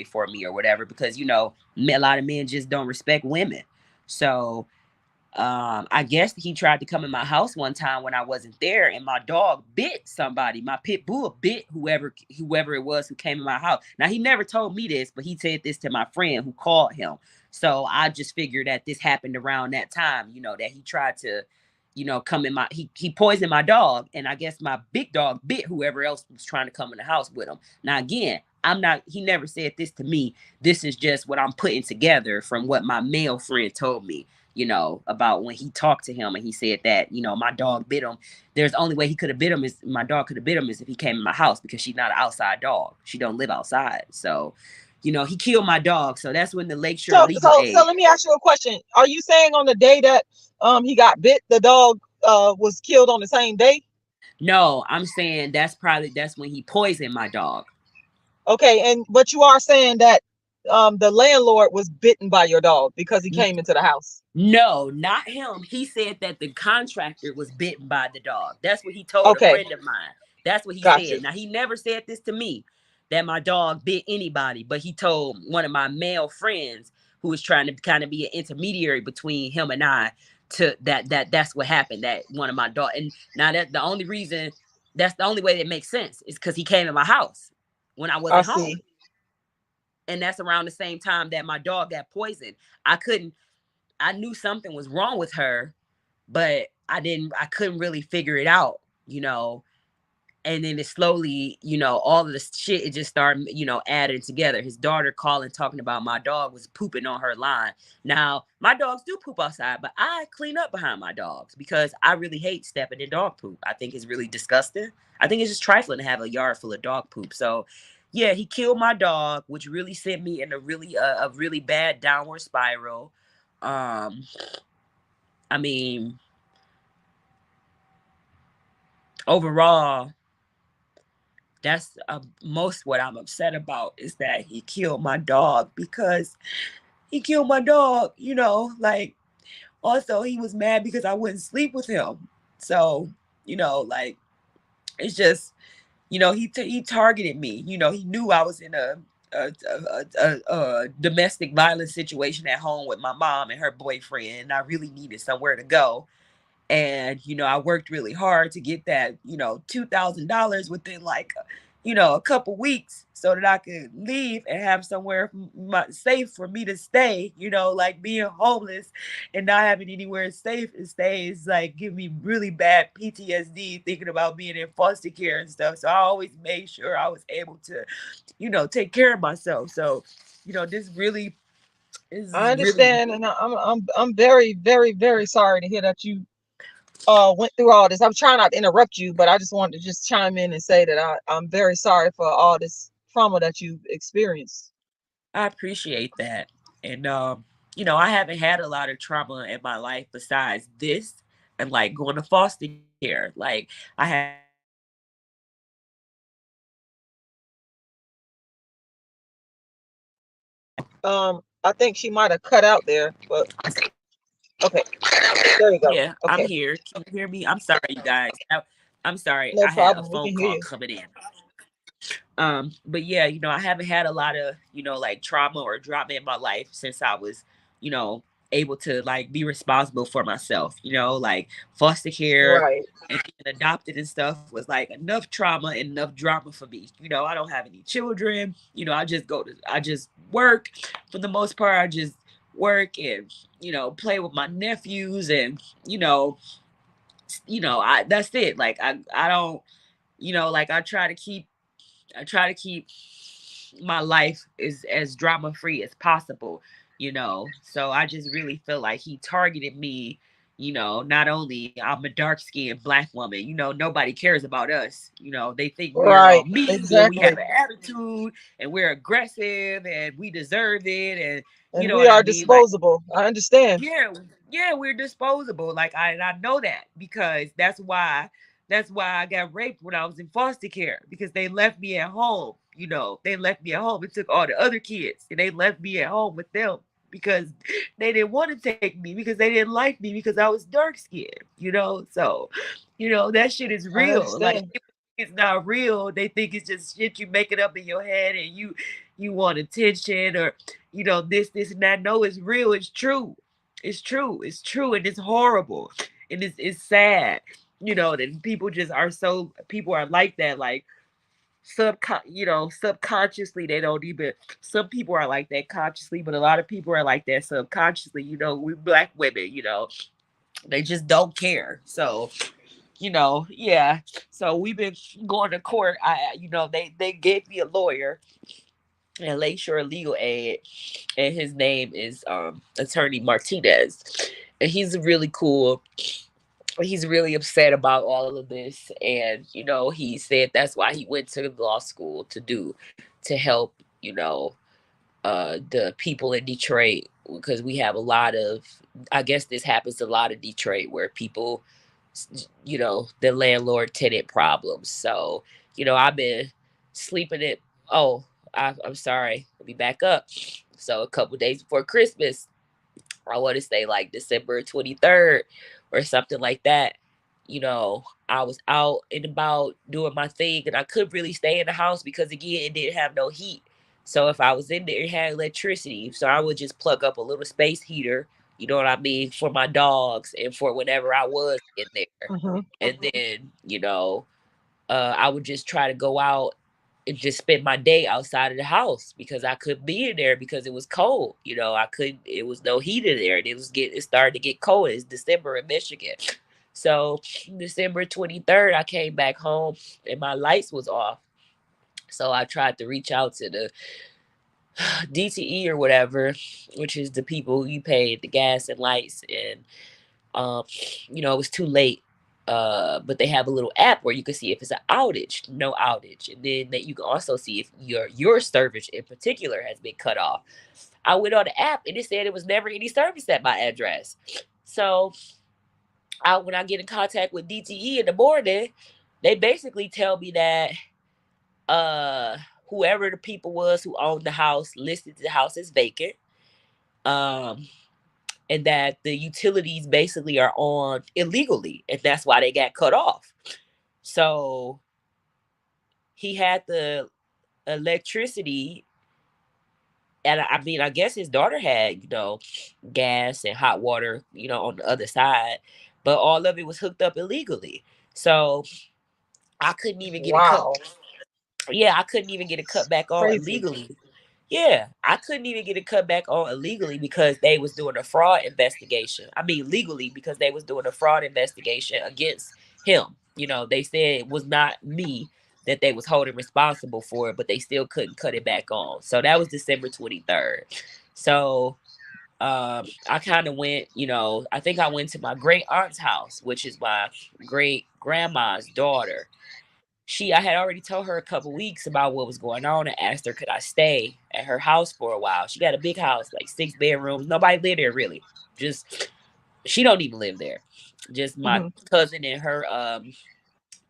for me or whatever, because you know, a lot of men just don't respect women. So I guess he tried to come in my house one time when I wasn't there, and my dog bit somebody. My pit bull bit whoever it was who came in my house. Now he never told me this, but he said this to my friend who called him. So I just figured that this happened around that time, you know, that he tried to, you know, come in he poisoned my dog, and I guess my big dog bit whoever else was trying to come in the house with him. Now again, he never said this to me. This is just what I'm putting together from what my male friend told me, you know, about when he talked to him and he said that, you know, my dog bit him. There's the only way he could have bit him is my dog could have bit him is if he came in my house, because she's not an outside dog. She don't live outside. So, you know, he killed my dog. So that's when the Lakeshore So, Legal so Aid. let me ask you a question. Are you saying on the day that he got bit, the dog was killed on the same day? No, I'm saying that's when he poisoned my dog. Okay, and but you are saying that the landlord was bitten by your dog because he came into the house. No, not him. He said that the contractor was bitten by the dog. That's what he told a Okay, friend of mine. That's what he got you. said. Now, he never said this to me, that my dog bit anybody, but he told one of my male friends who was trying to kind of be an intermediary between him and I, to that's what happened. That one of my dog, and now that's the only way that makes sense is because he came in my house when I I wasn't home, see. and that's around the same time that my dog got poisoned. I knew something was wrong with her, but I couldn't really figure it out, you know. And then it slowly, you know, all of this shit, it just started, you know, adding together. His daughter calling, talking about my dog was pooping on her line. Now, my dogs do poop outside, but I clean up behind my dogs because I really hate stepping in dog poop. I think it's really disgusting. I think it's just trifling to have a yard full of dog poop. So, yeah, he killed my dog, which really sent me in a really bad downward spiral. Um, I mean, overall, that's most what I'm upset about is that he killed my dog, because he killed my dog, you know, like, also he was mad because I wouldn't sleep with him. So, you know, like, it's just, you know, he targeted me. You know, he knew I was in a domestic violence situation at home with my mom and her boyfriend, and I really needed somewhere to go. And you know, I worked really hard to get that, you know, $2,000 within like, you know, a couple weeks, so that I could leave and have somewhere safe for me to stay. You know, like being homeless and not having anywhere safe to stay is like give me really bad PTSD thinking about being in foster care and stuff. So I always made sure I was able to, you know, take care of myself. So, you know, this really I is really. understand, and I'm very, very, very sorry to hear that you went through all this. I'm trying not to interrupt you, but I just wanted to just chime in and say that I'm very sorry for all this trauma that you experienced. I appreciate that. And you know, I haven't had a lot of trauma in my life besides this and like going to foster care. Like I had I think she might have cut out there, but okay, there you go. yeah, I'm Okay, here. Can you hear me? I'm sorry, you guys. I'm sorry. no I had a problem. We can phone hear call you. coming in. But yeah, you know, I haven't had a lot of, you know, like trauma or drama in my life since I was, you know, able to like be responsible for myself, you know, like foster care Right. and being adopted and stuff was like enough trauma and enough drama for me. You know, I don't have any children. You know, I just work for the most part. I just work and, you know, play with my nephews and, you know, I that's it. Like I don't, you know, like I try to keep my life is as drama free as possible, you know. So I just really feel like he targeted me. You know, not only I'm a dark skinned black woman, you know, nobody cares about us. You know, they think we're all Right. mean and we have Exactly. an attitude and we're aggressive and we deserve it. And you And know we what I are mean? Like, disposable. I understand. yeah, yeah, we're disposable. Like I know that because that's why I got raped when I was in foster care because they left me at home. You know, they left me at home and took all the other kids and they left me at home with them because they didn't want to take me because they didn't like me because I was dark skinned, you know? So, you know, that shit is I real. Like understand. it's not real. They think it's just shit you make it up in your head and you want attention or you know this and that. No, it's real. It's true. It's true. It's true, and it's horrible, and it's sad. You know that people are like that, like subconsciously they don't even. Some people are like that consciously, but a lot of people are like that subconsciously. You know, we black women, you know, they just don't care. So you know, yeah. So we've been going to court. You know, they gave me a lawyer and Lakeshore Legal Aid, and his name is Attorney Martinez, and he's really cool. He's really upset about all of this, and you know, he said that's why he went to law school to help, you know, the people in Detroit because we have a lot of, I guess this happens a lot in Detroit where people, you know, the landlord tenant problems. So, you know, I've been sleeping it. Oh, I'm sorry. Let me back up. So a couple days before Christmas, I want to say like December 23rd or something like that. You know, I was out and about doing my thing and I couldn't really stay in the house because again, it didn't have no heat. So if I was in there, it had electricity. So I would just plug up a little space heater, you know what I mean, for my dogs and for whenever I was in there. Hmm. And then, you know, I would just try to go out and just spend my day outside of the house because I couldn't be in there because it was cold. You know, I couldn't. It was no heat in there, and it started to get cold. It's December in Michigan, so December 23rd, I came back home and my lights was off. So I tried to reach out to the DTE or whatever, which is the people you pay the gas and lights, and um, you know, it was too late. But they have a little app where you can see if it's an outage, no outage, and then that you can also see if your service in particular has been cut off. I went on the app and it said it was never any service at my address. So when I get in contact with DTE in the morning, they basically tell me that uh whoever the people was who owned the house listed the house as vacant. Um and that the utilities basically are on illegally and that's why they got cut off. So he had the electricity and I mean I guess his daughter had, you know, gas and hot water, you know, on the other side, but all of it was hooked up illegally. So I couldn't even get it cut. Wow. Yeah, I couldn't even get it cut back on Crazy. illegally. Yeah, I couldn't even get it cut back on illegally because they was doing a fraud investigation. I mean legally because they was doing a fraud investigation against him. You know, they said it was not me that they was holding responsible for it, but they still couldn't cut it back on. So that was December 23rd. So I kind of went, you know, I think I went to my great aunt's house, which is my great grandma's daughter. I had already told her a couple weeks about what was going on and asked her could I stay at her house for a while. She got a big house, like 6 bedrooms. Nobody lived there really. Just she don't even live there. Just my Hmm. cousin and her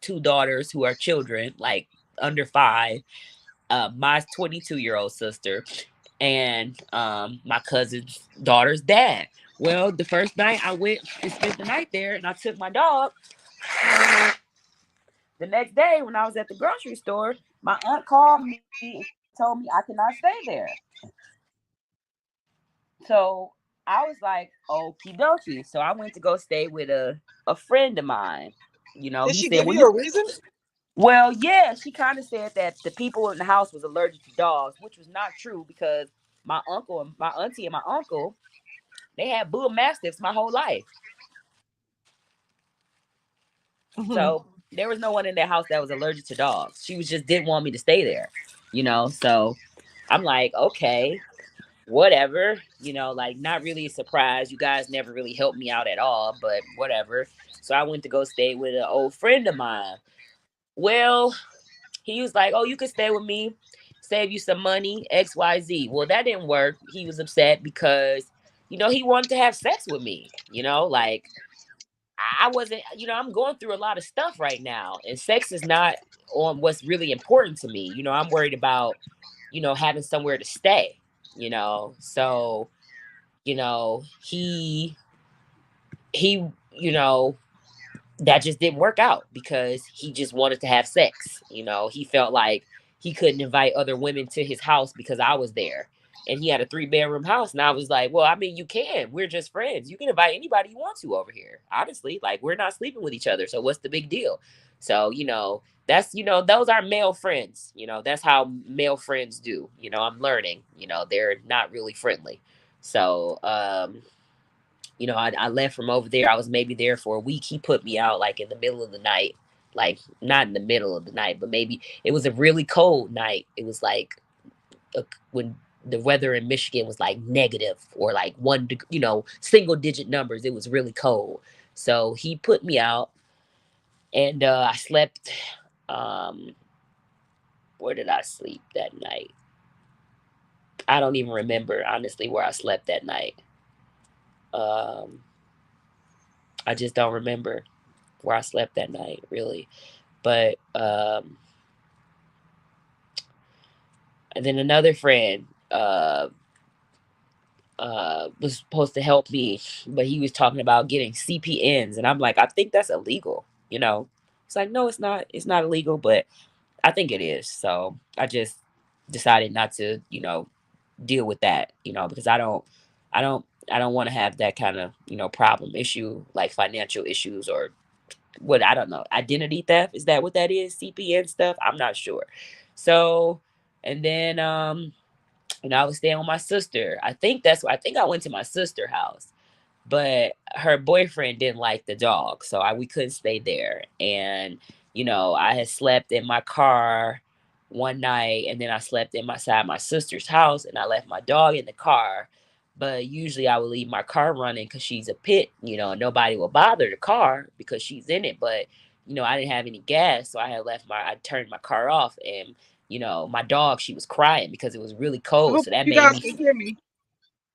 two daughters who are children, like under 5. My 22-year-old sister and my cousin's daughter's dad. Well, the first night I went and spent the night there and I took my dog. The next day, when I was at the grocery store, my aunt called me and told me I cannot stay there. So I was like, okie dokie. So I went to go stay with a friend of mine. You know, Did he she said, give well, you you, a reason? well, yeah, she kind of said that the people in the house was allergic to dogs, which was not true because my uncle and my auntie and my uncle, they had bull mastiffs my whole life. Hmm. So there was no one in that house that was allergic to dogs. She was just didn't want me to stay there, you know. So I'm like, okay, whatever, you know, like not really surprised. You guys never really helped me out at all, but whatever. So I went to go stay with an old friend of mine. Well, he was like, "Oh, you could stay with me, save you some money, XYZ." Well, that didn't work. He was upset because, you know, he wanted to have sex with me, you know, like I wasn't, you know, I'm going through a lot of stuff right now, and sex is not on what's really important to me. You know, I'm worried about, you know, having somewhere to stay, you know. So, you know, he, you know, that just didn't work out because he just wanted to have sex. You know, he felt like he couldn't invite other women to his house because I was there. And he had a 3 bedroom house. And I was like, well, I mean, you can. We're just friends. You can invite anybody you want to over here. Honestly, like we're not sleeping with each other. So what's the big deal? So, you know, that's, you know, those are male friends. You know, that's how male friends do. You know, I'm learning, you know, they're not really friendly. So, you know, I left from over there. I was maybe there for a week. He put me out like in the middle of the night, like not in the middle of the night, but maybe it was a really cold night. It was like when the weather in Michigan was like negative or like you know, single digit numbers. It was really cold. So he put me out and I slept. Um, where did I sleep that night? I don't even remember honestly where I slept that night. Um, I just don't remember where I slept that night, really. But and then another friend was supposed to help me, but he was talking about getting CPNs, and I'm like, I think that's illegal. You know, it's like, no, it's not. It's not illegal, but I think it is. So I just decided not to, you know, deal with that. You know, because I don't, I don't want to have that kind of, you know, problem issue like financial issues or what, I don't know, identity theft, is that what that is, CPN stuff, I'm not sure. So and then and I was staying with my sister. I think I went to my sister house, but her boyfriend didn't like the dog, so we couldn't stay there. And you know, I had slept in my car one night, and then I slept in my side my sister's house, and I left my dog in the car. But usually I would leave my car running because she's a pit, you know, and nobody will bother the car because she's in it. But you know, I didn't have any gas, so I turned my car off, and you know, my dog, she was crying because it was really I cold, hope so that you made guys me, can hear me.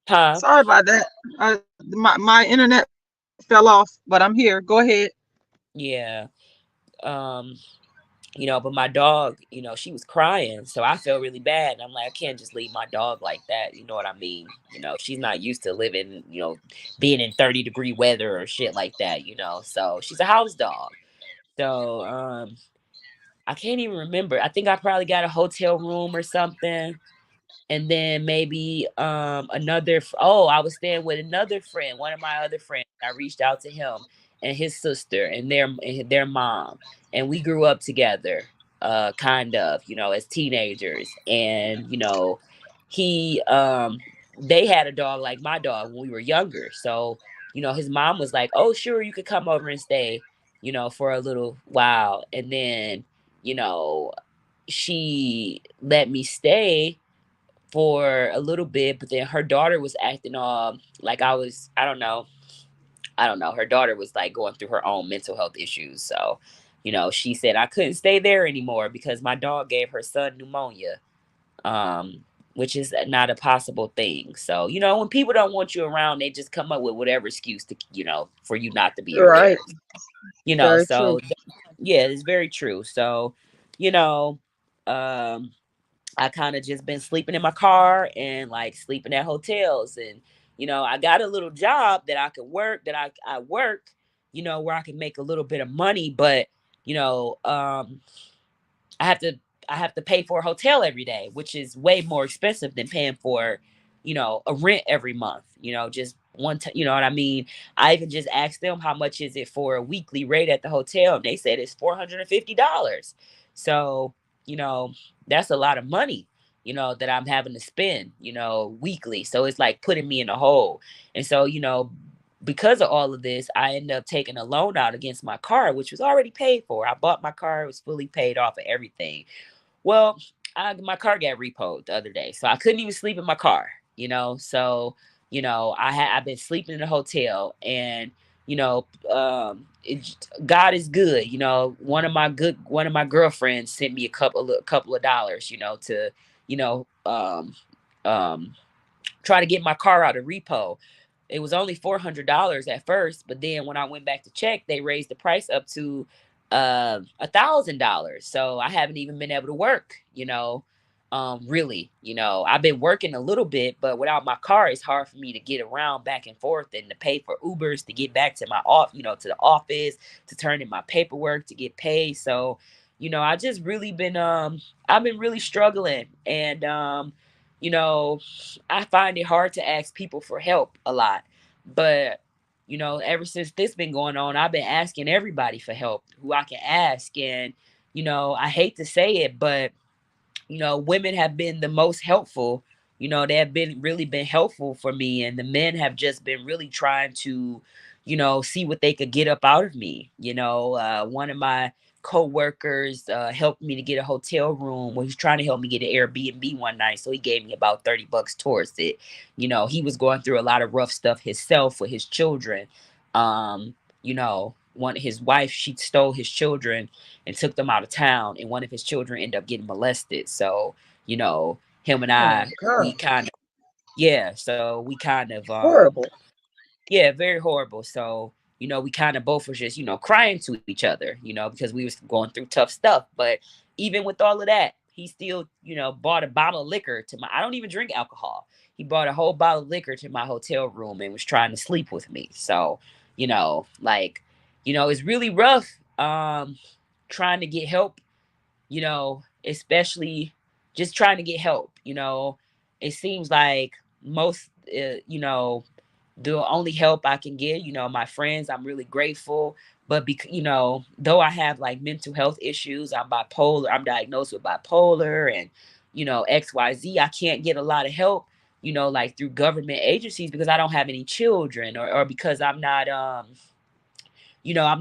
huh? Sorry about that. My internet fell off, but I'm here. Go ahead. Yeah. Um, you know, but my dog, you know, she was crying, so I felt really bad. And I'm like, I can't just leave my dog like that. You know what I mean? You know, she's not used to living, you know, being in 30-degree weather or shit like that, you know. So she's a house dog. So I can't even remember. I think I probably got a hotel room or something. And then maybe I was staying with another friend, one of my other friends. I reached out to him and his sister and their mom, and we grew up together, kind of, you know, as teenagers. And you know, he they had a dog like my dog when we were younger. So you know, his mom was like, oh sure, you could come over and stay, you know, for a little while. And then you know, she let me stay for a little bit, but then her daughter was acting like I don't know. Her daughter was like going through her own mental health issues. So, you know, she said I couldn't stay there anymore because my dog gave her son pneumonia. Um, which is not a possible thing. So, you know, when people don't want you around, they just come up with whatever excuse to, you know, for you not to be Right. there. You know, Very true. so yeah, it's very true. So, you know, um I kind of just been sleeping in my car and like sleeping at hotels. And you know, I got a little job that I could work, I work, you know, where I can make a little bit of money. But you know, I have to I have to pay for a hotel every day, which is way more expensive than paying for, a rent every month, just one time, you know what I mean? I even just asked them how much is it for a weekly rate at the hotel. And they said it's $450. So, you know, that's a lot of money, that I'm having to spend, weekly. So it's like putting me in a hole. And so, because of all of this, I ended up taking a loan out against my car, which was already paid for. I bought my car, it was fully paid off of everything. Well, my car got repoed the other day, so I couldn't even sleep in my car. So I've been sleeping in a hotel, and God is good. One of my girlfriends sent me a couple of dollars, to you know um try to get my car out of repo. It was only $400 at first, but then when I went back to check, they raised the price up to $1,000. So I haven't even been able to work, really. I've been working a little bit, but without my car, it's hard for me to get around back and forth and to pay for Ubers to get back to my to the office, to turn in my paperwork, to get paid. So, I just really been I've been really struggling, and you know, I find it hard to ask people for help a lot. But, ever since this been going on, I've been asking everybody for help who I can ask. And, I hate to say it, but women have been the most helpful. They have been helpful for me, and the men have just been really trying to, see what they could get up out of me. One of my co-workers helped me to get a hotel room. Well, he was trying to help me get an Airbnb one night, so he gave me about $30 towards it. He was going through a lot of rough stuff himself with his children. One his wife, she stole his children and took them out of town, and one of his children ended up getting molested. So, him and Oh my I, we God. kind of, yeah, so we kind of Horrible. yeah, very horrible. So, we kind of both was just, crying to each other, because we was going through tough stuff. But even with all of that, he still, bought a bottle of liquor to my, I don't even drink alcohol. He bought a whole bottle of liquor to my hotel room and was trying to sleep with me. So, like, it's really rough trying to get help, especially just trying to get help. It seems like most, the only help I can get, my friends, I'm really grateful. But because, though I have like mental health issues, I'm diagnosed with bipolar and, XYZ, I can't get a lot of help, like through government agencies because I don't have any children, or because I'm not, I'm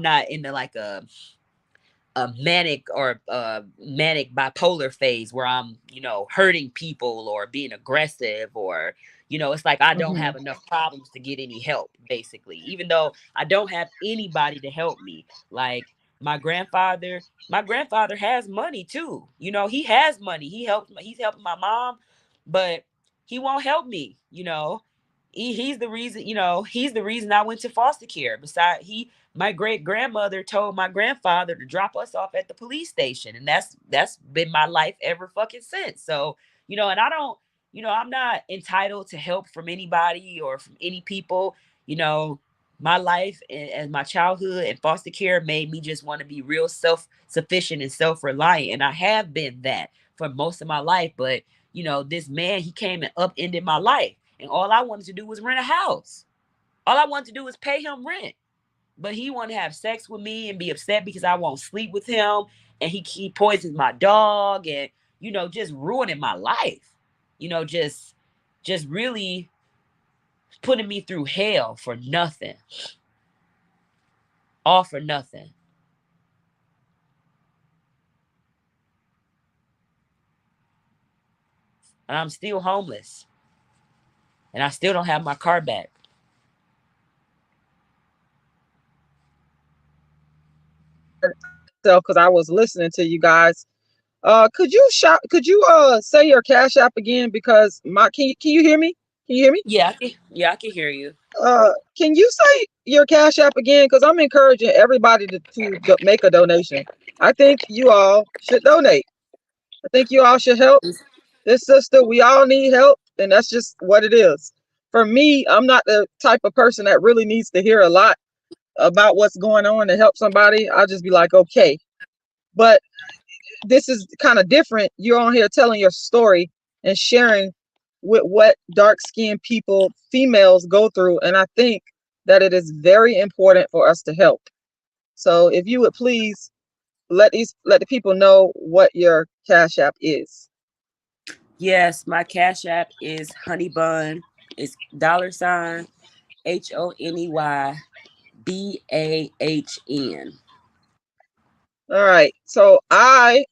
not in the like a manic bipolar phase where I'm, hurting people or being aggressive, or, it's like I don't Hmm. have enough problems to get any help, basically, even though I don't have anybody to help me. Like my grandfather has money too. He has money. He's helping my mom, but he won't help me, he's the reason I went to foster care. Besides, my great grandmother told my grandfather to drop us off at the police station, and that's been my life ever fucking since. So, and I don't, I'm not entitled to help from anybody or from any people. My life and my childhood and foster care made me just want to be real self-sufficient and self-reliant, and I have been that for most of my life. But this man, he came and upended my life, and all I wanted to do was rent a house. All I wanted to do was pay him rent, but he want to have sex with me and be upset because I won't sleep with him, and he poisons my dog, and just ruining my life. Just really putting me through hell for nothing, all for nothing. And I'm still homeless, and I still don't have my car back. Because I was listening to you guys. Could you say your cash app again? Because can you hear me? Can you hear me? Yeah, I can hear you. Can you say your cash app again? Because I'm encouraging everybody to make a donation. I think you all should donate. I think you all should help this sister. We all need help, and that's just what it is. For me, I'm not the type of person that really needs to hear a lot about what's going on to help somebody. I'll just be like, okay. But this is kind of different. You're on here telling your story and sharing with what dark skinned people, females go through. And I think that it is very important for us to help. So if you would please let the people know what your Cash App is. Yes, my Cash App is Honey Bun. It's $HoneyBahn. All right. So I'm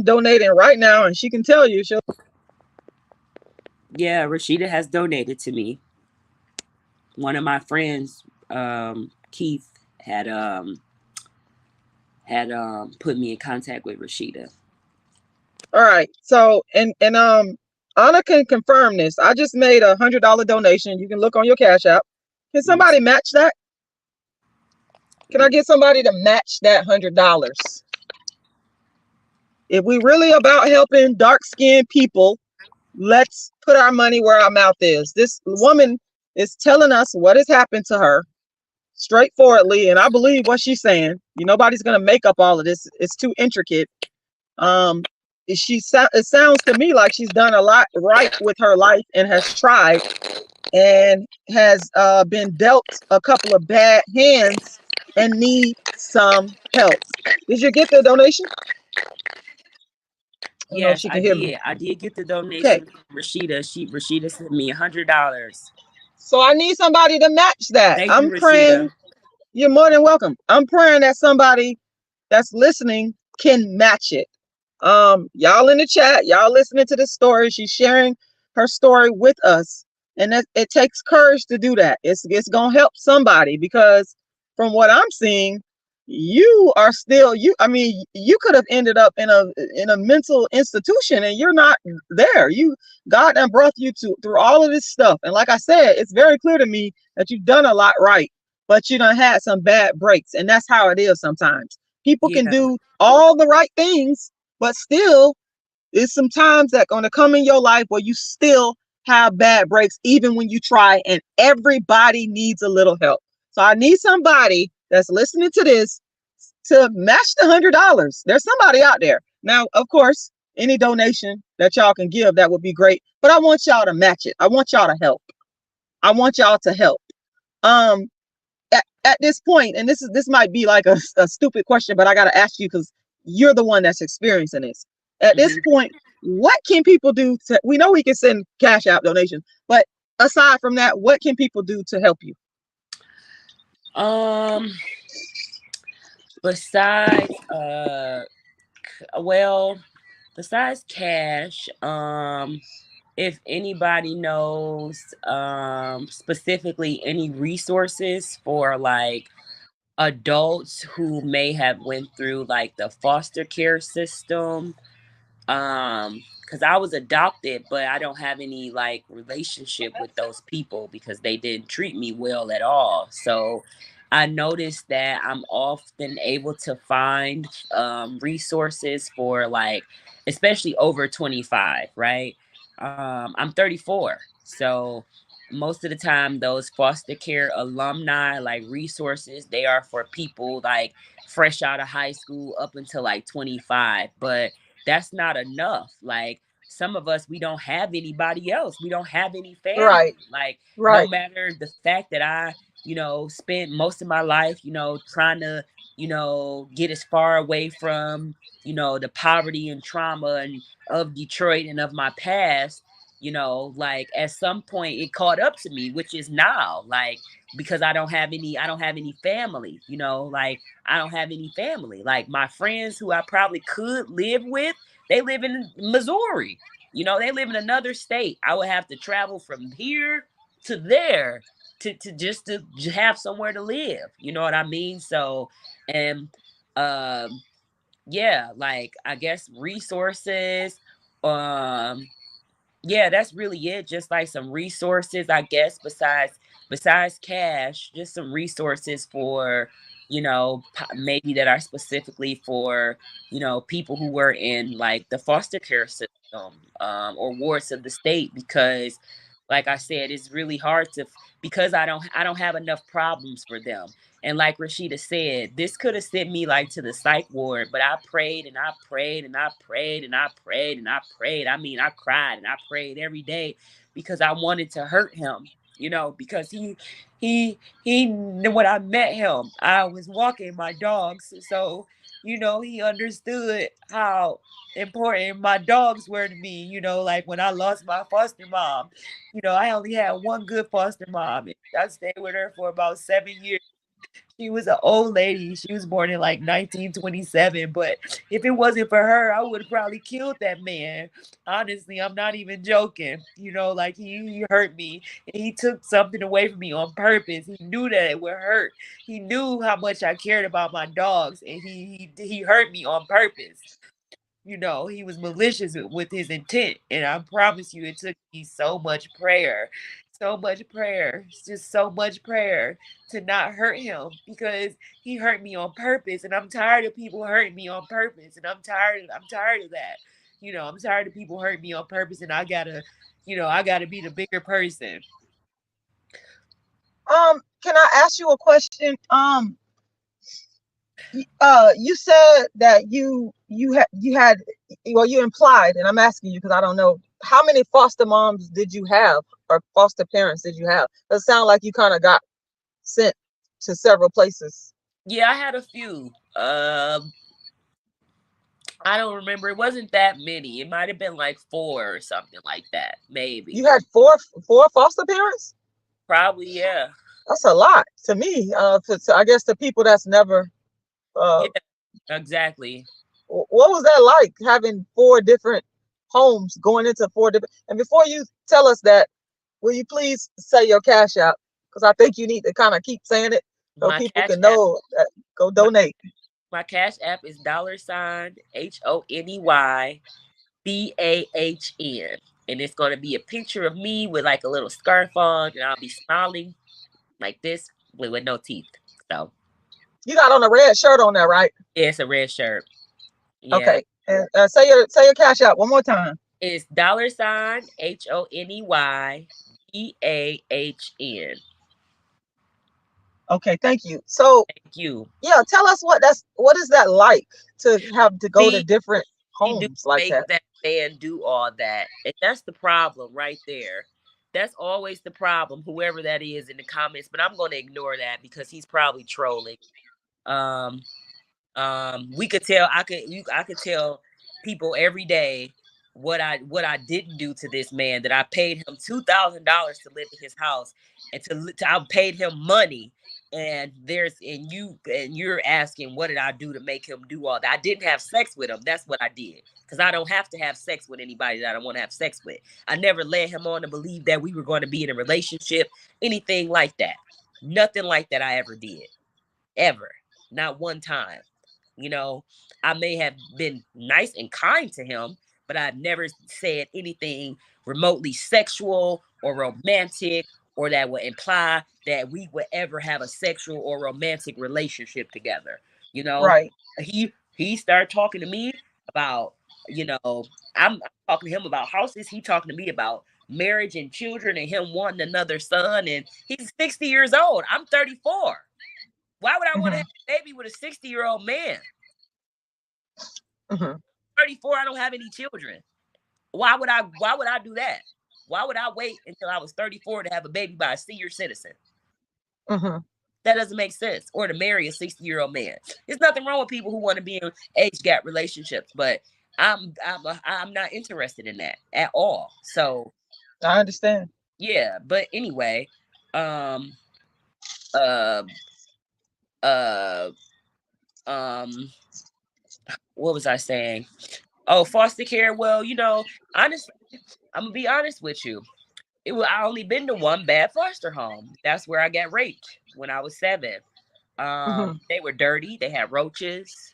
donating right now, and she can tell you. Yeah, Rashida has donated to me. One of my friends, Keith, had put me in contact with Rashida. All right. So and Anna can confirm this. I just made $100 donation. You can look on your Cash App. Can Yes. somebody match that? Can I get somebody to match that $100? If we really about helping dark skinned people, let's put our money where our mouth is. This woman is telling us what has happened to her straightforwardly, and I believe what she's saying. Nobody's gonna make up all of this. It's too intricate. Um, it sounds to me like she's done a lot right with her life and has tried and has been dealt a couple of bad hands and need some help. Did you get the donation? I don't know if Yes, she I can hear me. did. I did get the Okay, donation from Rashida. Rashida sent me $100. so I need somebody to match that. Thank you, I'm praying. Rashida. You're more than welcome. I'm praying that somebody that's listening can match it. Y'all in the chat, y'all listening to this story. She's sharing her story with us, and it takes courage to do that. It's gonna help somebody, because from what I'm seeing, you are still you. I mean, you could have ended up in a mental institution, and you're not there. God done brought you to through all of this stuff, and like I said, it's very clear to me that you've done a lot right, but you done had some bad breaks, and that's how it is sometimes. People can Yeah, do all the right things, but still, there's some times that gonna come in your life where you still have bad breaks, even when you try, and everybody needs a little help. So I need somebody that's listening to this to match the $100. There's somebody out there. Now, of course, any donation that y'all can give, that would be great. But I want y'all to match it. I want y'all to help. I want y'all to help. Um, at this point, and this might be like a stupid question, but I gotta ask you because you're the one that's experiencing this. At this hmm point, what can people do to? We know we can send Cash App donations, but aside from that, what can people do to help you? Um, besides, well, besides cash, if anybody knows, specifically any resources for like adults who may have went through like the foster care system, because I was adopted, but I don't have any like relationship with those people because they didn't treat me well at all. So I noticed that I'm often able to find resources for like, especially over 25, right? I'm 34, so most of the time those foster care alumni like resources, they are for people like fresh out of high school up until like 25, but that's not enough. Like some of us, we don't have anybody else. We don't have any Right, family. Like no right, matter the fact that I, spent most of my life, trying to, get as far away from, the poverty and trauma and of Detroit and of my past, like at some point it caught up to me, which is now, like, because I don't have any family, like I don't have any family. Like my friends who I probably could live with, they live in Missouri. They live in another state. I would have to travel from here to there to just to have somewhere to live. You know what I mean? So, and um, yeah, like I guess resources, um, yeah, that's really it. Just like some resources, I guess, besides cash, just some resources for, maybe that are specifically for, people who were in like the foster care system, or wards of the state, because like I said, it's really hard to, because I don't have enough problems for them. And like Rashida said, this could have sent me like to the psych ward, but I prayed and I prayed and I prayed and I prayed and I prayed. I mean, I cried and I prayed every day because I wanted to hurt him, you know, because he when I met him, I was walking my dogs. So, you know, he understood how important my dogs were to me, you know, like when I lost my foster mom, you know, I only had one good foster mom. I stayed with her for about 7 years. She was an old lady. She was born in like 1927. But if it wasn't for her, I would have probably killed that man. Honestly, I'm not even joking. You know, like he hurt me and he took something away from me on purpose. He knew that it would hurt. He knew how much I cared about my dogs and he hurt me on purpose. You know, he was malicious with his intent. And I promise you, it took me so much prayer, just so much prayer to not hurt him because he hurt me on purpose. And I'm tired of people hurting me on purpose. And I'm tired of that. You know, I'm tired of people hurting me on purpose. And I gotta, you know, I gotta be the bigger person. Can I ask you a question? You said that you had well, you implied, and I'm asking you because I don't know how many foster moms did you have or foster parents did you have? It sounds like you kind of got sent to several places. Yeah, I had a few. I don't remember. It wasn't that many. It might have been like four or something like that. Maybe. You had four foster parents? Probably, yeah. That's a lot to me. I guess to people that's never. Uh, Yeah, exactly. what was that like having four different homes going into four different? And before you tell us that, will you please say your cash out? Because I think you need to kind of keep saying it so My people cash can app know that go my, donate. my cash app is $ HONEYBAHN. And it's gonna be a picture of me with like a little scarf on and I'll be smiling like this with no teeth. So You got on a red shirt on there, right? yeah, it's a red shirt. Yeah. Okay. And say your cash out one more time. It's $HONEYBAHN. Okay, thank you. So Thank you. yeah, tell us what is that like to have to go to See, different he do homes like make that? that man do all that. And that's the problem right there. That's always the problem, whoever that is in the comments. But I'm going to ignore that because he's probably trolling. Um, we could tell. I could tell people every day what I didn't do to this man. That I paid him $2,000 to live in his house, and I paid him money. And you're asking what did I do to make him do all that? I didn't have sex with him. That's what I did because I don't have to have sex with anybody that I don't want to have sex with. I never led him on to believe that we were going to be in a relationship, anything like that. Nothing like that I ever did, ever, not one time. You know, I may have been nice and kind to him, but I've never said anything remotely sexual or romantic or that would imply that we would ever have a sexual or romantic relationship together. You know, Right. he started talking to me about, you know, I'm talking to him about houses. He talking to me about marriage and children and him wanting another son. And he's 60 years old. I'm 34. Why would I want to Hmm. have a baby with a 60-year-old man? Hmm. 34, I don't have any children. Why would I do that? Why would I wait until I was 34 to have a baby by a senior citizen? Hmm. That doesn't make sense. Or to marry a 60-year-old man. There's nothing wrong with people who want to be in age gap relationships, but I'm not interested in that at all. So I understand. yeah, but anyway, um uh uh um what was I saying? Oh, foster care. Well, you know, honestly, I'm gonna be honest with you. I only been to one bad foster home. That's where I got raped when I was 7. Hmm. They were dirty. They had roaches.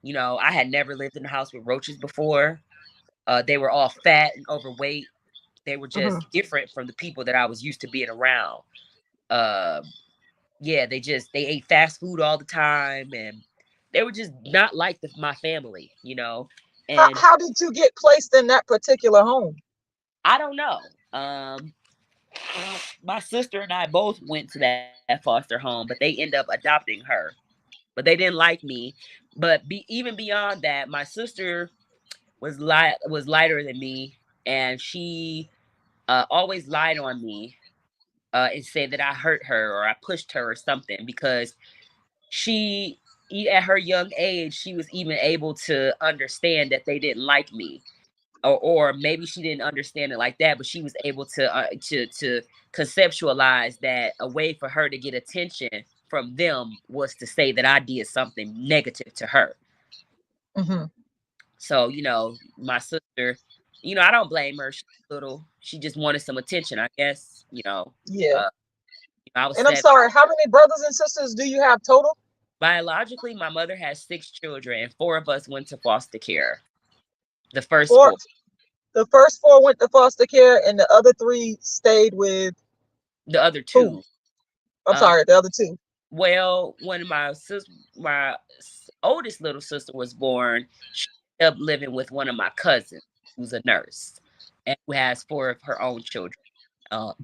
You know, I had never lived in a house with roaches before. They were all fat and overweight. They were Hmm. just different from the people that I was used to being around. Uh, yeah, they ate fast food all the time, and they were just not like my family. You know, and How did you get placed in that particular home? I don't know. My sister and I both went to that foster home, but they end up adopting her. But they didn't like me. But even beyond that, my sister was lighter than me, and she always lied on me and said that I hurt her or I pushed her or something, because she at her young age she was even able to understand that they didn't like me, or maybe she didn't understand it like that, but she was able to conceptualize that a way for her to get attention from them was to say that I did something negative to her. Mm-hmm. So, my sister, I don't blame her. She's little. She just wanted some attention, I guess. Yeah. I was And I'm 7. sorry, how many brothers and sisters do you have total? Biologically, my mother has 6 children, and 4 of us went to foster care. The first Four. 4. The first four went to foster care, and the other three stayed with The other who? 2. I'm Um, sorry, the other two. well, when my oldest little sister was born, she ended up living with one of my cousins, who's a nurse, and who has 4 of her own children. Um,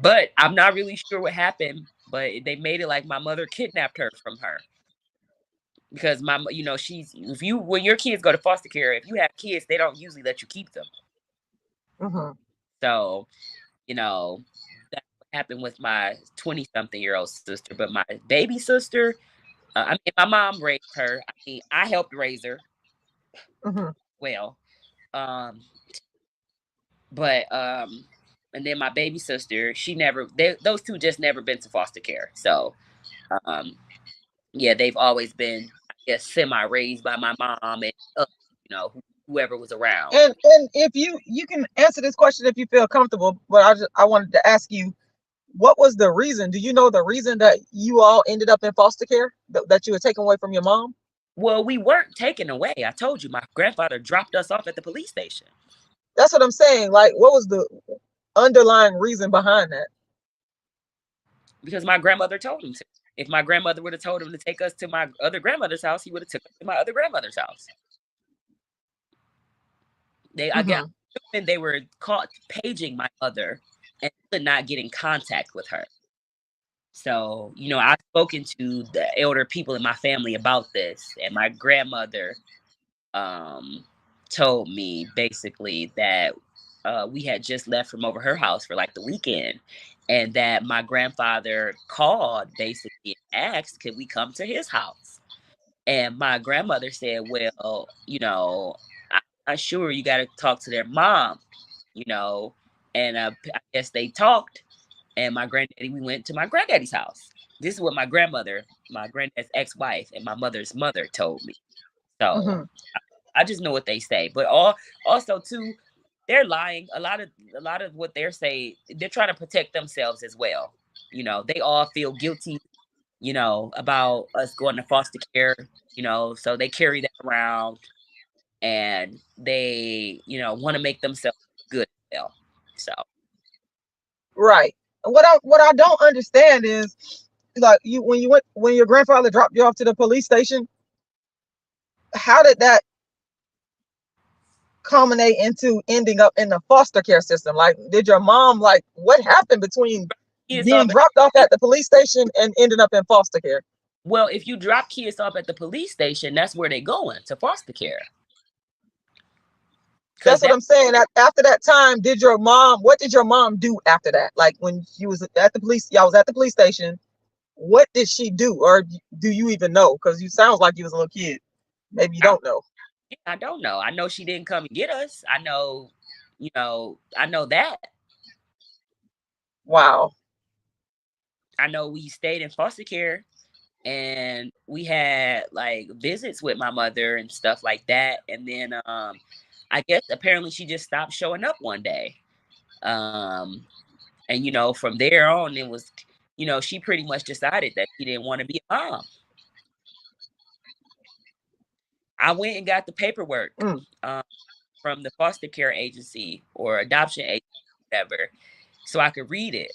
but I'm not really sure what happened. But they made it like my mother kidnapped her from her, because she's when your kids go to foster care, if you have kids, they don't usually let you keep them. Mm-hmm. So, that's what happened with my 20-something-year-old sister. But my baby sister, I mean, my mom raised her. I mean, I helped raise her. Mm-hmm. Well, um, but and then my baby sister, those two just never been to foster care. So, um, yeah, they've always been, I guess, semi raised by my mom and whoever was around. And if you can answer this question if you feel comfortable, but I wanted to ask you, what was the reason? Do you know the reason that you all ended up in foster care, that you were taken away from your mom? Well, we weren't taken away. I told you, my grandfather dropped us off at the police station That's what I'm saying. Like, what was the underlying reason behind that? because my grandmother told him to. If my grandmother would have told him to take us to my other grandmother's house, he would have took us to my other grandmother's house. I guess, Mm-hmm. they were caught paging my mother and could not get in contact with her. So, I've spoken to the elder people in my family about this, and my grandmother um, told me basically that we had just left from over her house for like the weekend, and that my grandfather called basically and asked, could we come to his house? And my grandmother said, well, I'm not sure, you got to talk to their mom, you know. And I guess they talked, and my granddaddy, we went to my granddaddy's house. This is what my granddad's ex-wife, and my mother's mother told me. So Mm-hmm. I just know what they say. But also too, they're lying. A lot of what they're saying, they're trying to protect themselves as well. They all feel guilty, about us going to foster care, so they carry that around, and they, want to make themselves good as well. So Right. And what I don't understand is, like, when your grandfather dropped you off to the police station, how did that culminate into ending up in the foster care system? Like, did your mom, like, what happened between kids being off dropped off at the police station and ending up in foster care? well, if you drop kids off at the police station, that's where they going to foster care. Because That's what that I'm saying. After that time, what did your mom do after that? Like, when she was at the police, y'all was at the police station. What did she do, or do you even know? Because you sounds like you was a little kid. Maybe you I, don't know. I don't know. I know she didn't come and get us. I know that. Wow. I know we stayed in foster care, and we had like visits with my mother and stuff like that. And then I guess apparently she just stopped showing up one day. Um and from there on it was, she pretty much decided that she didn't want to be a mom. I went and got the paperwork Mm. um, from the foster care agency or adoption agency, whatever, so I could read it,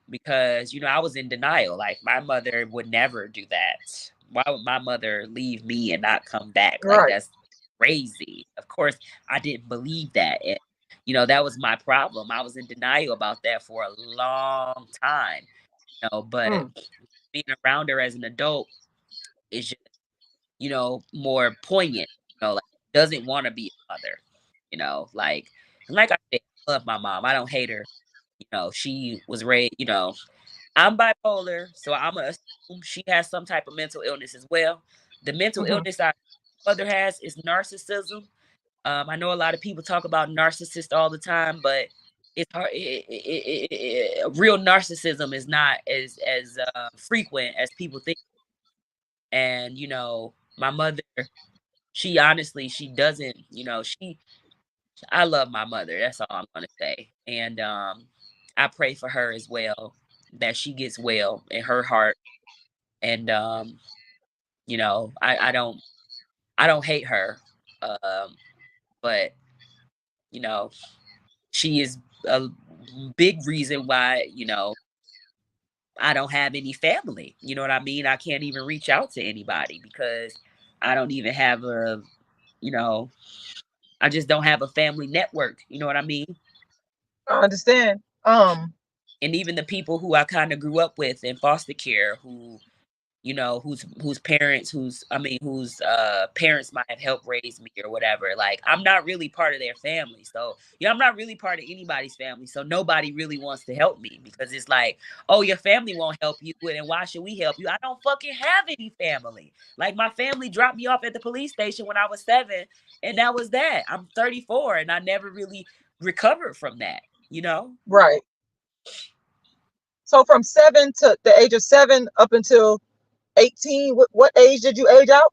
because I was in denial. Like, my mother would never do that. Why would my mother leave me and not come back? Like, Right. that's crazy. Of course, I didn't believe that. And you know, that was my problem. I was in denial about that for a long time, you know, but Mm. being around her as an adult is just, you know, more poignant, you know, like doesn't want to be a mother, you know, like, and like I said, I love my mom. I don't hate her. You know, she was raised, you know, I'm bipolar, so I'm gonna assume she has some type of mental illness as well. The mental Hmm. illness our mother has is narcissism. I know a lot of people talk about narcissists all the time, but it's hard. Real narcissism is not as frequent as people think. And you know, my mother, she honestly, she doesn't. You know, she. I love my mother. That's all I'm gonna say. And I pray for her as well, that she gets well in her heart. And you know, I don't hate her, um, but you know, she is a big reason why, you know, I don't have any family. You know what I mean? I can't even reach out to anybody because I don't even have a, you know, I just don't have a family network. You know what I mean? I understand. And even the people who I kind of grew up with in foster care, who, you know, whose parents, whose parents might have helped raise me or whatever, like I'm not really part of their family. So yeah, I'm not really part of anybody's family, so nobody really wants to help me because it's like, oh, your family won't help you, and why should we help you? I don't fucking have any family. Like my family dropped me off at the police station when I was 7, and that was that. I'm 34 and I never really recovered from that, you know. Right. So from 7 to the age of 7 up until 18, what age did you age out?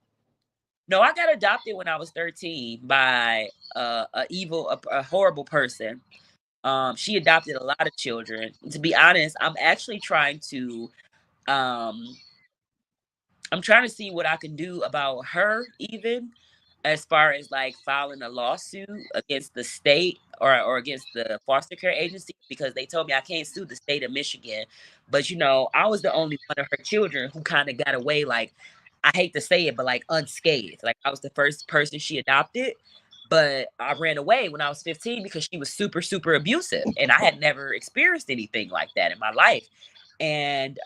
No, I got adopted when I was 13 by a horrible person. She adopted a lot of children. To be honest, um, I'm trying to see what I can do about her, even as far as like filing a lawsuit against the state or against the foster care agency, because they told me I can't sue the state of Michigan. But you know, I was the only one of her children who kind of got away, like, I hate to say it, but like unscathed. Like I was the first person she adopted, but I ran away when I was 15 because she was super, super abusive. And I had never experienced anything like that in my life. And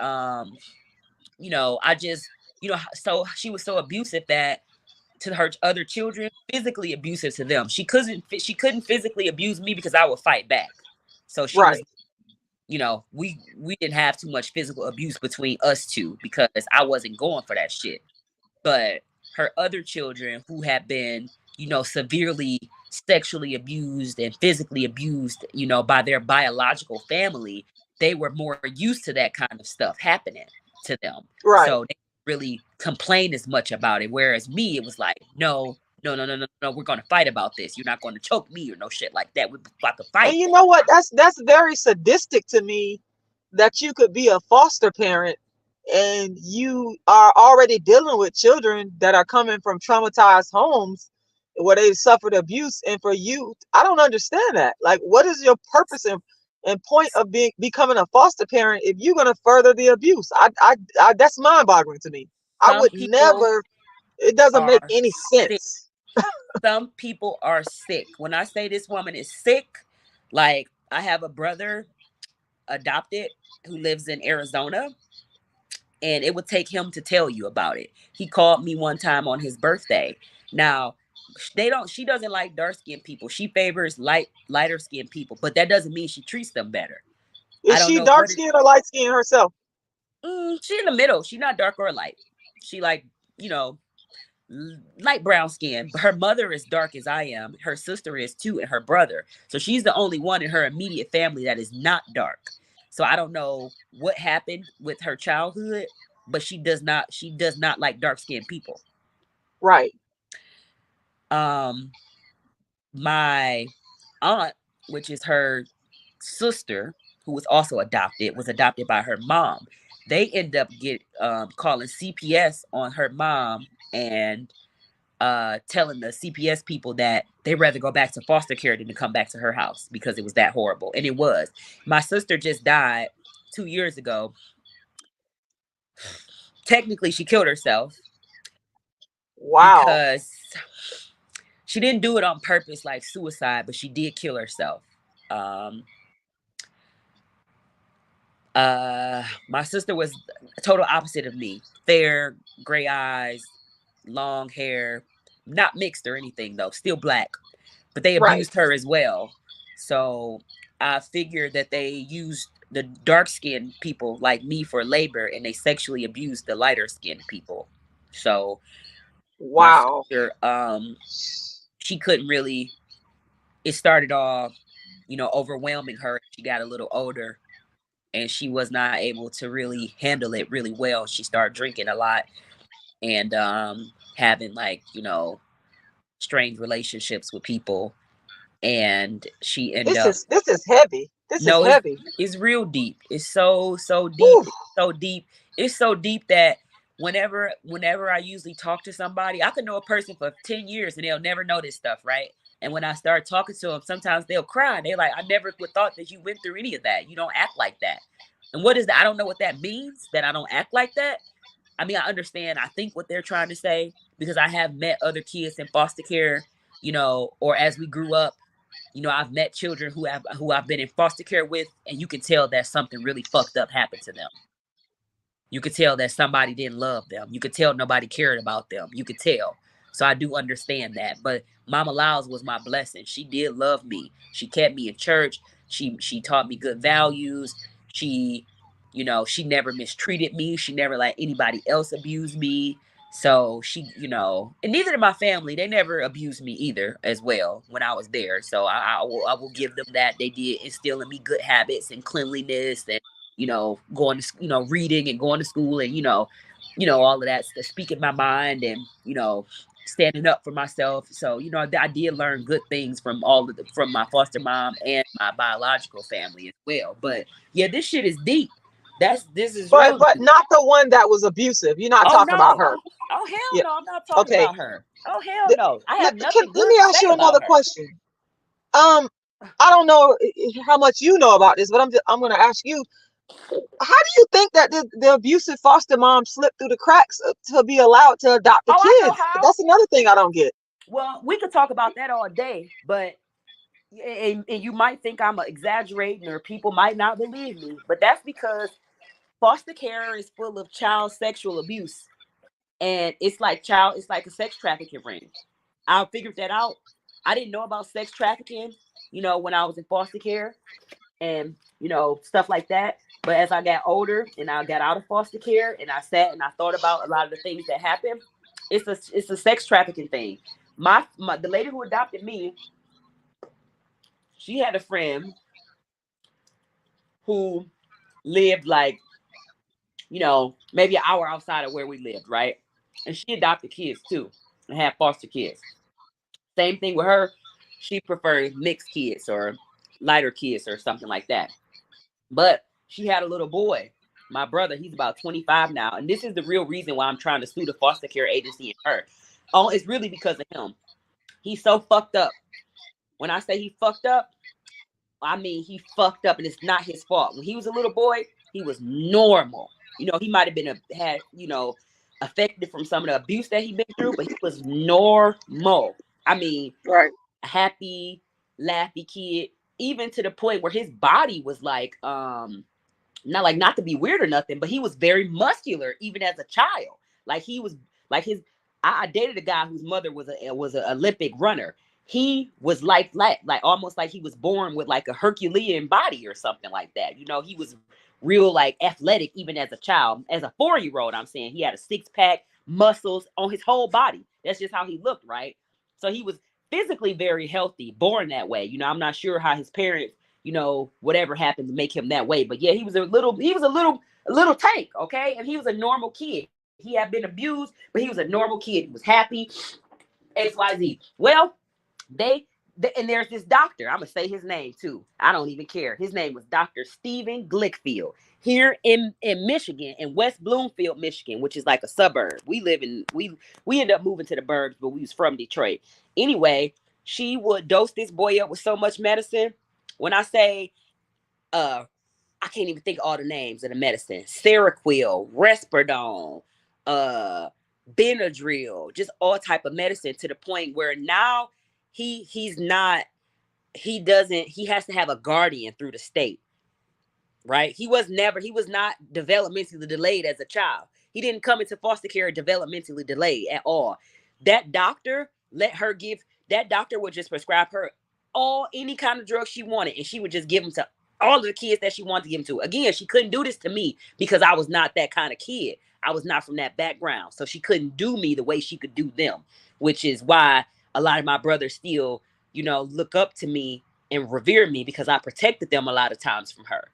you know, I just, you know, so she was so abusive that to her other children, physically abusive to them. She couldn't physically abuse me because I would fight back. So she was, Right. you know, we didn't have too much physical abuse between us two because I wasn't going for that shit. But her other children who had been, you know, severely sexually abused and physically abused, you know, by their biological family, they were more used to that kind of stuff happening to them. Right. So they didn't really complain as much about it. Whereas me, it was like, no, no, no, no, no, no, we're gonna fight about this. You're not gonna choke me or no shit like that. We're about to And fight. you know what? That's very sadistic to me that you could be a foster parent and you are already dealing with children that are coming from traumatized homes where they suffered abuse, and for you, I don't understand that. Like, what is your purpose and point of becoming a foster parent if you're going to further the abuse? I that's mind-boggling to me. I Some would people never. It doesn't make are any sick. sense. Some people are sick. When I say this woman is sick, like I have a brother adopted who lives in Arizona, and it would take him to tell you about it. He called me one time on his birthday. Now, she doesn't like dark skinned people. She favors lighter skinned people, but that doesn't mean she treats them better. I Is don't she know dark what it skinned or light skinned herself? She in the middle. She not dark or light. She like, you know, light brown skin, but her mother is dark as I am. Her sister is too, and her brother. So she's the only one in her immediate family that is not dark. So I don't know what happened with her childhood, but she does not like dark skinned people. Right. Um, my aunt, which is her sister, who was adopted by her mom. They end up calling CPS on her mom and telling the CPS people that they'd rather go back to foster care than to come back to her house because it was that horrible. And it was. My sister just died 2 years ago. Technically, she killed herself Wow. because She didn't do it on purpose, like suicide, but she did kill herself. My sister was a total opposite of me. Fair, gray eyes, long hair, not mixed or anything though, still black. But they Right. abused her as well. So I figured that they used the dark skinned people like me for labor, and they sexually abused the lighter skinned people. So my Wow. sister, she couldn't really, it started off, overwhelming her. She got a little older and she was not able to really handle it really well. She started drinking a lot and having like, strange relationships with people. And she ended This up, is this is heavy. This is no, it's heavy. it's real deep. It's so deep. Whew. It's so deep. It's so deep that whenever I usually talk to somebody, I could know a person for 10 years and they'll never know this stuff, right? And when I start talking to them, sometimes they'll cry. They're like, I never would thought that you went through any of that. You don't act like that. And what is that? I don't know what that means, that I don't act like that. I mean, I understand, I think what they're trying to say, because I have met other kids in foster care, or as we grew up, I've met children who I've been in foster care with, and you can tell that something really fucked up happened to them. You could tell that somebody didn't love them. You could tell nobody cared about them. You could tell. So I do understand that. But Mama Lyles was my blessing. She did love me. She kept me in church. She taught me good values. She never mistreated me. She never let anybody else abuse me. So and neither did my family. They never abused me either as well when I was there. So I will give them that. They did instill in me good habits and cleanliness and going to reading and going to school and all of that stuff, speaking my mind and standing up for myself. So I did learn good things from my foster mom and my biological family as well. But yeah, this shit is deep. This is But real but deep. not the one that was abusive. You're not Oh talking about no. her. Oh hell Yeah. no, I'm not talking Okay. about her. Oh hell no. I have nothing Let good me to ask say you another about her. question. Um, I don't know how much you know about this, but I'm going to ask you. How do you think that the abusive foster mom slipped through the cracks to be allowed to adopt the Oh, I know kids? how. That's another thing I don't get. Well, we could talk about that all day, but and you might think I'm exaggerating or people might not believe me, but that's because foster care is full of child sexual abuse, and it's like a sex trafficking ring. I figured that out. I didn't know about sex trafficking, when I was in foster care and stuff like that. But as I got older and I got out of foster care and I sat and I thought about a lot of the things that happened, it's a sex trafficking thing. The lady who adopted me, she had a friend who lived like, maybe an hour outside of where we lived, right? And she adopted kids too and had foster kids. Same thing with her. She preferred mixed kids or lighter kids or something like that. But she had a little boy. My brother, he's about 25 now. And this is the real reason why I'm trying to sue the foster care agency and her. Oh, it's really because of him. He's so fucked up. When I say he fucked up, I mean he fucked up and it's not his fault. When he was a little boy, he was normal. He might have affected from some of the abuse that he been through, but he was normal. I mean, Right. a happy, laughy kid, even to the point where his body was like, not to be weird or nothing, but he was very muscular even as a child. Like he was like his. I dated a guy whose mother was an Olympic runner. He was like almost like he was born with like a Herculean body or something like that. He was real like athletic even as a child. As a 4-year-old, I'm saying he had a 6-pack, muscles on his whole body. That's just how he looked, right? So he was physically very healthy, born that way. I'm not sure how his parents, whatever happened to make him that way. But yeah, he was a little tank, okay? And he was a normal kid. He had been abused, but he was a normal kid. He was happy, XYZ. Well, they and there's this doctor. I'm gonna say his name too. I don't even care. His name was Dr. Stephen Glickfield here in Michigan, in West Bloomfield, Michigan, which is like a suburb. We ended up moving to the burbs, but we was from Detroit. Anyway, she would dose this boy up with so much medicine. When I say I can't even think of all the names of the medicine. Seroquel, Risperidone, Benadryl, just all type of medicine to the point where now he's not, he doesn't, he has to have a guardian through the state, right? He was not developmentally delayed as a child. He didn't come into foster care developmentally delayed at all. That doctor that doctor would just prescribe her any kind of drugs she wanted, and she would just give them to all of the kids that she wanted to give them to. Again, she couldn't do this to me because I was not that kind of kid. I was not from that background. So she couldn't do me the way she could do them, which is why a lot of my brothers still, look up to me and revere me, because I protected them a lot of times from her,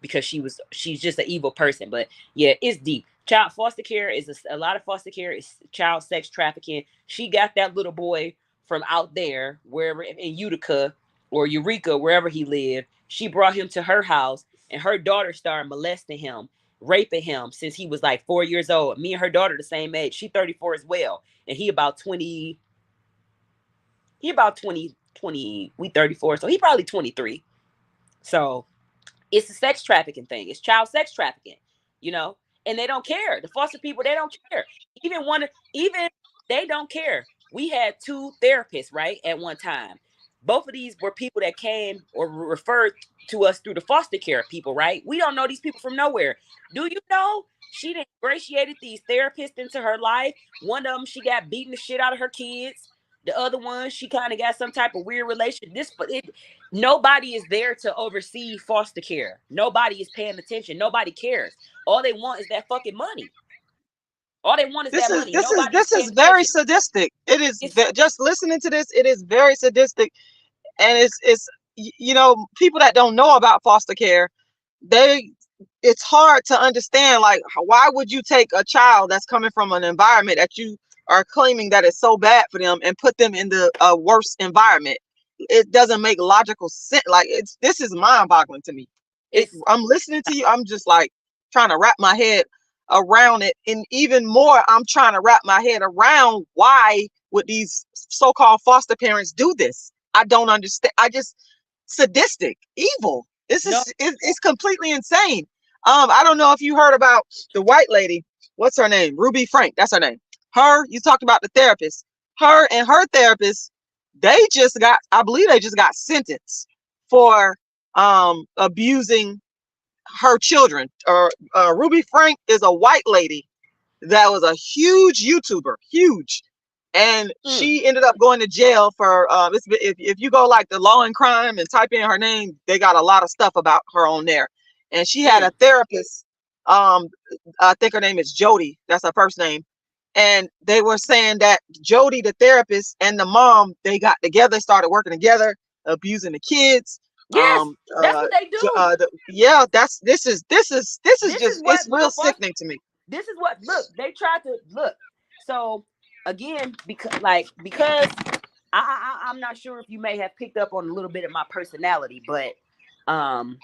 because she's just an evil person. But yeah, it's deep. Child foster care is a lot of foster care is child sex trafficking. She got that little boy from out there, wherever in Utica or Eureka, wherever he lived. She brought him to her house, and her daughter started molesting him, raping him since he was like 4 years old. Me and her daughter the same age. She 34 as well, and he about 20. He about 20. We 34, so he probably 23. So it's a sex trafficking thing. It's child sex trafficking, and they don't care. The foster people, they don't care. Even they don't care. We had 2 therapists, right, at one time. Both of these were people that came or referred to us through the foster care people, right? We don't know these people from nowhere. Do you know she ingratiated these therapists into her life? One of them, she got beating the shit out of her kids. The other one, she kind of got some type of weird relation. Nobody is there to oversee foster care. Nobody is paying attention. Nobody cares. All they want is that fucking money. All they want is that money. This is very sadistic. It is just listening to this. It is very sadistic, and it's people that don't know about foster care, it's hard to understand. Like, why would you take a child that's coming from an environment that you are claiming that is so bad for them and put them in the worst environment? It doesn't make logical sense. Like, this is mind-boggling to me. I'm listening to you. I'm just like trying to wrap my head around it, and even more, I'm trying to wrap my head around why would these so-called foster parents do this. I don't understand. Sadistic, evil. It's completely insane. I don't know if you heard about the white lady. What's her name? Ruby Frank. That's her name. You talked about the therapist. Her and her therapist, I believe they just got sentenced for abusing her children. Ruby Frank is a white lady that was a huge YouTuber, and she ended up going to jail for if you go like the law and crime and type in her name, they got a lot of stuff about her on there. And she had a therapist, I think her name is Jody, that's her first name, and they were saying that Jody, the therapist, and the mom, they got together, started working together, abusing the kids. Yes, that's what they do. This is it's real sickening to me. This is what they tried to look. So again, because I'm not sure if you may have picked up on a little bit of my personality, but I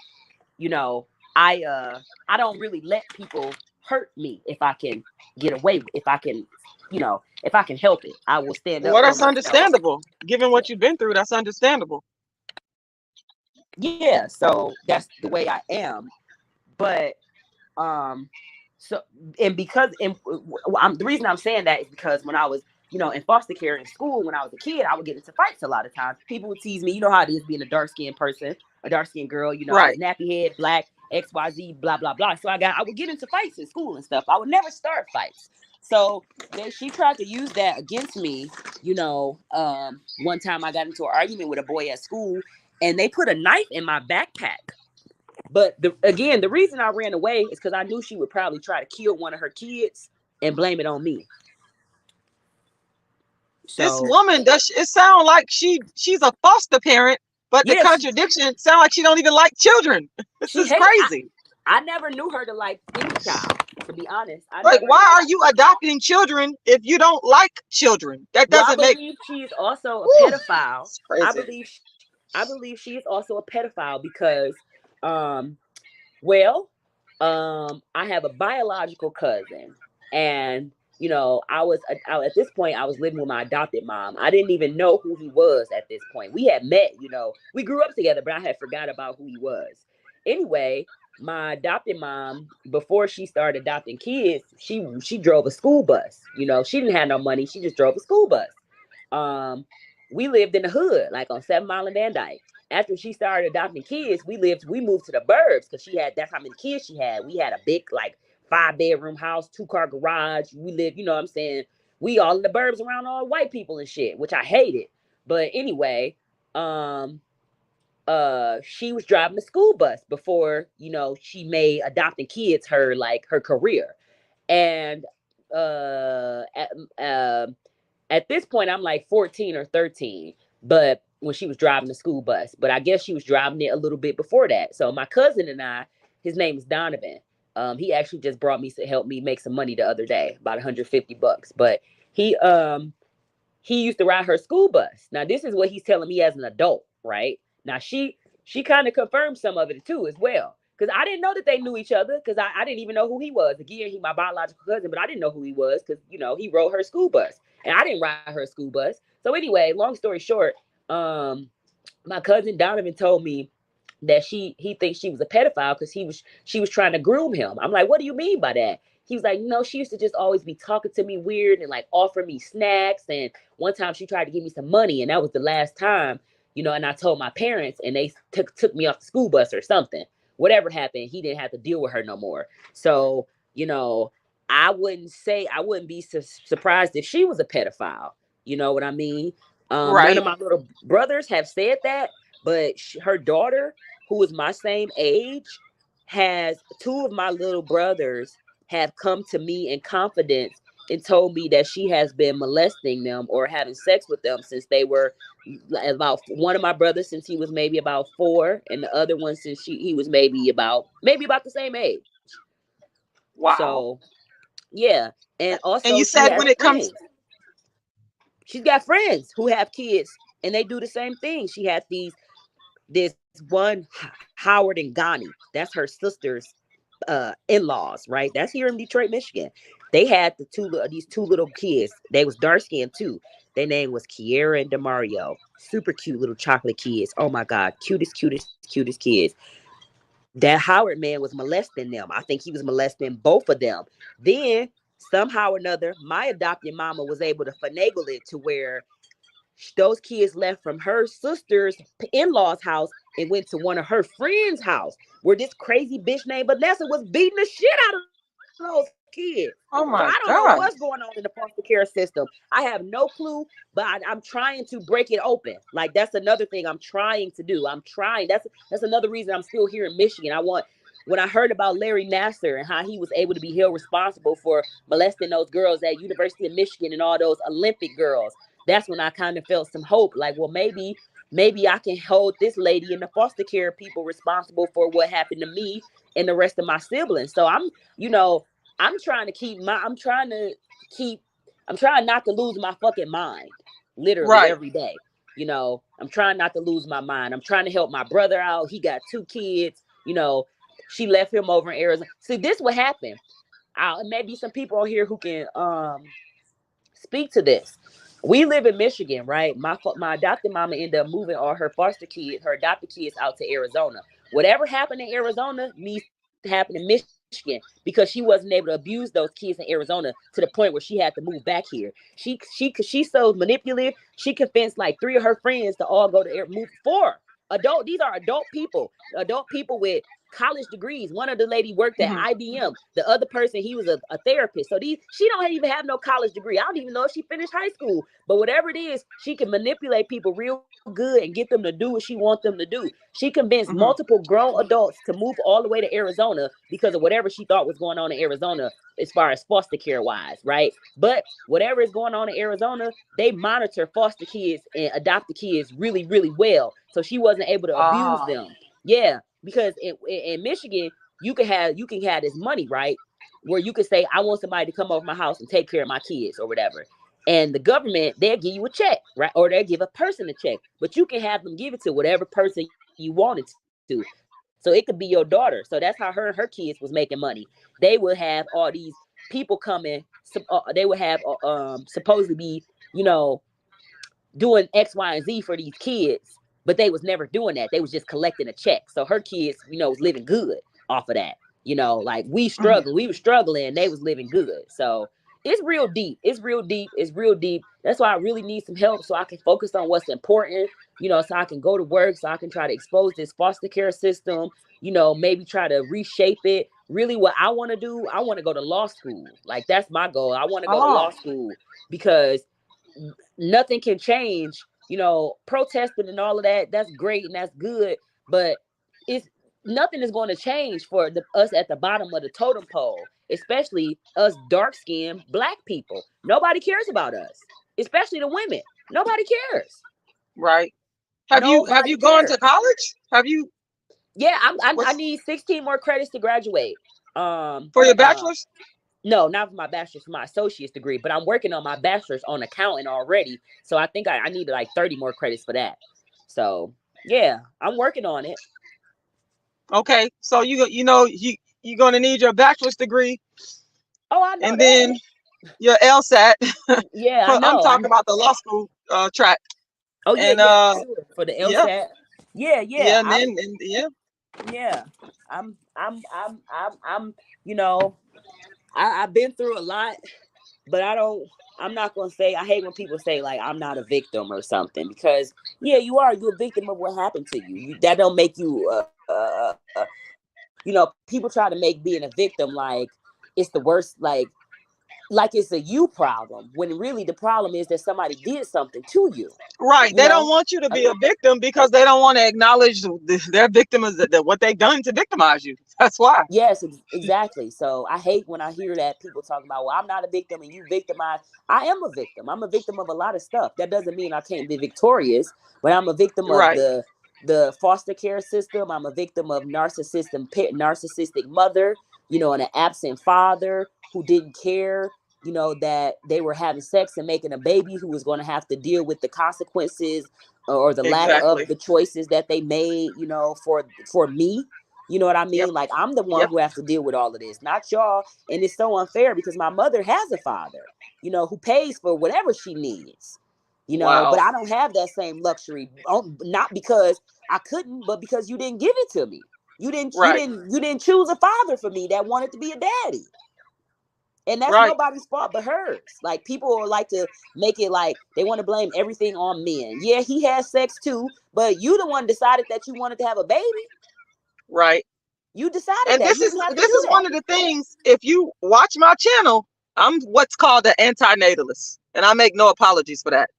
don't really let people hurt me if I can get away with, if I can help it. I will stand up. Well, that's understandable. Given what you've been through, that's understandable. Yeah, so that's the way I am. But the reason I'm saying that is because when I was in foster care in school, when I was a kid, I would get into fights a lot of times. People would tease me. You know how it is being a dark-skinned person, a dark-skinned girl, right. Nappy head, black, XYZ, blah blah blah. So I would get into fights in school and stuff. I would never start fights. So she tried to use that against me. One time I got into an argument with a boy at school, and they put a knife in my backpack. But the reason I ran away is because I knew she would probably try to kill one of her kids and blame it on me. So, this woman, it sounds like she's a foster parent, but the contradiction sounds like she don't even like children. This is crazy. I never knew her to like any child, to be honest. Why are you adopting children if you don't like children? That doesn't make. I believe she's also a pedophile. I believe she is also a pedophile because, I have a biological cousin, and I was at this point, I was living with my adopted mom. I didn't even know who he was at this point. We had met, we grew up together, but I had forgot about who he was. Anyway, my adopted mom, before she started adopting kids, she drove a school bus. She didn't have no money. She just drove a school bus. we lived in the hood, like on 7 Mile and Van Dyke. After she started adopting kids, we moved to the burbs because she had, that's how many kids she had. We had a big, like, 5-bedroom house, 2-car garage. We lived, you know what I'm saying? We all in the burbs around all white people and shit, which I hated. But anyway, she was driving the school bus before, you know, she made adopting kids her, like, her career. And uh at, uh, at this point I'm like 14 or 13, but when she was driving the school bus, but I guess she was driving it a little bit before that. So my cousin and I, his name is Donovan. He actually just brought me to help me make some money the other day, about $150. But he he used to ride her school bus. Now this is what he's telling me as an adult, right? Now she kind of confirmed some of it too as well. Because I didn't know that they knew each other, because I didn't even know who he was. Again, he my biological cousin, but I didn't know who he was because, you know, he rode her school bus. And I didn't ride her school bus. So anyway, long story short, my cousin Donovan told me that he thinks she was a pedophile because she was trying to groom him. I'm like, what do you mean by that? He was like, no, she used to just always be talking to me weird and like offer me snacks. And one time she tried to give me some money, and that was the last time, you know, and I told my parents, and they took me off the school bus or something. Whatever happened, he didn't have to deal with her no more. So, you know, I wouldn't be surprised if she was a pedophile. You know what I mean? None Right. of my little brothers have said that, but her daughter, who is my same age, has, two of my little brothers have come to me in confidence and told me that she has been molesting them or having sex with them since they were about, one of my brothers since he was maybe about 4, and the other one since he was maybe about the same age. Wow. So yeah, and And also you she said has when it comes, friends. She's got friends who have kids and they do the same thing. She had this one Howard and Ghani. That's her sister's in-laws, right? That's here in Detroit, Michigan. They had these two little kids. They was dark skinned too. Their name was Kiera and Demario. Super cute little chocolate kids. Oh my God, cutest, cutest, cutest kids. That Howard man was molesting them. I think he was molesting both of them. Then somehow or another, my adopted mama was able to finagle it to where those kids left from her sister's in-laws house and went to one of her friends' house, where this crazy bitch named Vanessa was beating the shit out of those kids. So I don't know oh what's my going on in the God. foster care system. I have no clue, but I'm trying to break it open. Like, that's another thing I'm trying to do. I'm trying. That's another reason I'm still here in Michigan. When I heard about Larry Nasser and how he was able to be held responsible for molesting those girls at University of Michigan and all those Olympic girls, that's when I kind of felt some hope. Like, well, maybe I can hold this lady and the foster care people responsible for what happened to me and the rest of my siblings. So you know, I'm trying to keep my, keep, I'm trying not to lose my fucking mind, literally Right. every day. You know, I'm trying not to lose my mind. I'm trying to help my brother out. He got 2 kids. You know, she left him over in Arizona. See, this what happened. Maybe some people on here who can speak to this. We live in Michigan, right? My adopted mama ended up moving all her adopted kids out to Arizona. Whatever happened in Arizona needs to happen in Michigan, because she wasn't able to abuse those kids in Arizona to the point where she had to move back here. She's so manipulative. She convinced like 3 of her friends to all go to move 4 adult. These are adult people with college degrees. One of the lady worked at Hmm. IBM. The other person, he was a therapist. So she don't even have no college degree. I don't even know if she finished high school. But whatever it is, she can manipulate people real good and get them to do what she wants them to do. She convinced Hmm. multiple grown adults to move all the way to Arizona because of whatever she thought was going on in Arizona as far as foster care wise, right? But whatever is going on in Arizona, they monitor foster kids and adopted kids really, really well. So she wasn't able to abuse Ah. them. Yeah, because in Michigan, you can have this money, right? Where you can say, I want somebody to come over my house and take care of my kids or whatever. And the government, they'll give you a check, right? Or they'll give a person a check. But you can have them give it to whatever person you wanted to. So it could be your daughter. So that's how her and her kids was making money. They would have all these people coming. They would have supposedly be, you know, doing X, Y, and Z for these kids, but they was never doing that. They was just collecting a check. So her kids, was living good off of that. Like we Hmm. were struggling, they was living good. So it's real deep. It's real deep. It's real deep. That's why I really need some help so I can focus on what's important, you know, so I can go to work, so I can try to expose this foster care system, you know, maybe try to reshape it. Really, what I want to do, I want to go to law school. Like, that's my goal. I want to go to Oh, law school because nothing can change, you know, protesting and all of that. That's great and that's good. But it's nothing is going to change for us at the bottom of the totem pole, especially us dark skinned Black people. Nobody cares about us, especially the women. Nobody cares. right. Have Nobody you gone cares. to college? Have you Yeah, I what's need 16 more credits to graduate. for your Uh, bachelor's? no, not for my bachelor's, for my associate's degree, but I'm working on my bachelor's on accounting already. So I think I need like 30 more credits for that. So yeah, I'm working on it. Okay, so you're gonna need your bachelor's degree Oh, I know and that. then your LSAT. Yeah, I I'm know. talking about the law school track. Oh yeah, And yeah, for sure. For the yeah, LSAT. Yeah, yeah. yeah, and then and yeah, Yeah. I'm, you know, I've been through a lot, but I'm not gonna say, I hate when people say like I'm not a victim or something, because yeah, you are. You're a victim of what happened to you. That don't make you you know, people try to make being a victim like it's the worst, like it's a you problem, when really the problem is that somebody did something to you, right. you They don't know. want you to be a victim because they don't want to acknowledge their victim is what they've done to victimize you. That's why. Yes, exactly. So I hate when I hear that people talking about, well, I'm not a victim and you victimized. I am a victim. I'm a victim of a lot of stuff. That doesn't mean I can't be victorious, but I'm a victim of Right, the foster care system. I'm a victim of narcissistic mother, you know, and an absent father who didn't care, you know, that they were having sex and making a baby who was going to have to deal with the consequences or the lack of exactly. the choices that they made, you know, for me. You know what I Yep, mean? Like, I'm the one yep. who has to deal with all of this, not y'all. And it's so unfair because my mother has a father, you know, who pays for whatever she needs, you know, but Wow. I don't have that same luxury. Not because I couldn't, but because you didn't give it to me. Right, You didn't choose a father for me that wanted to be a daddy. And that's right, nobody's fault but hers. Like, people like to make it like they want to blame everything on men. Yeah, he has sex too, but you the one decided that you wanted to have a baby. right. You decided And that. You didn't have to this do is that. one of the things. If you watch my channel, I'm what's called an antinatalist, and I make no apologies for that.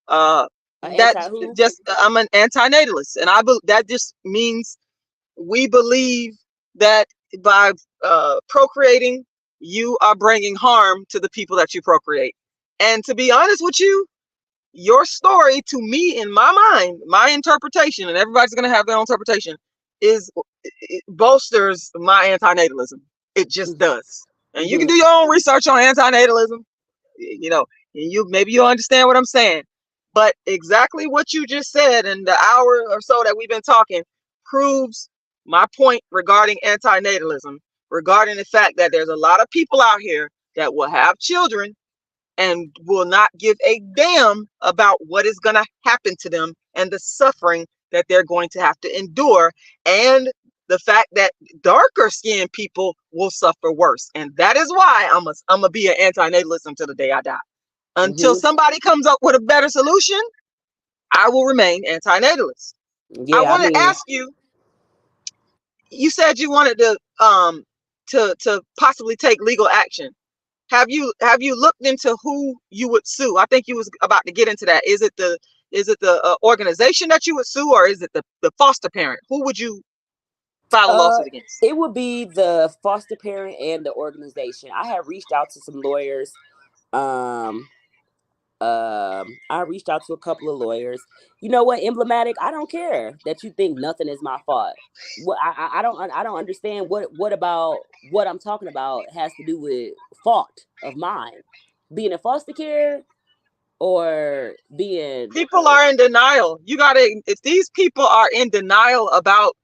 Uh, An that anti who? just I'm an antinatalist, and that just means we believe that by procreating, you are bringing harm to the people that you procreate. And to be honest with you, your story to me, in my mind, my interpretation, and everybody's going to have their own interpretation, is it bolsters my antinatalism. It just does. And you can Mm-hmm. do your own research on antinatalism. You know, maybe you'll understand what I'm saying. But exactly what you just said in the hour or so that we've been talking proves my point regarding antinatalism, regarding the fact that there's a lot of people out here that will have children and will not give a damn about what is going to happen to them and the suffering that they're going to have to endure, and the fact that darker skinned people will suffer worse. And that is why I'm gonna be an antinatalist until the day I die. Until Mm-hmm. somebody comes up with a better solution, I will remain antinatalist. I Yeah, I want to mean, ask you, you said you wanted to possibly take legal action. Have you looked into who you would sue? I think you was about to get into that. Is it the organization that you would sue, or is it the foster parent? Who would you file a uh, lawsuit against? it would be the foster parent and the organization. I have reached out to some lawyers. Um, I reached out to a couple of lawyers. You know what, Emblematic? I don't care that you think nothing is my fault. What I don't understand what about what I'm talking about has to do with fault of mine, being in foster care or being. People are in denial. You gotta. If these people are in denial about,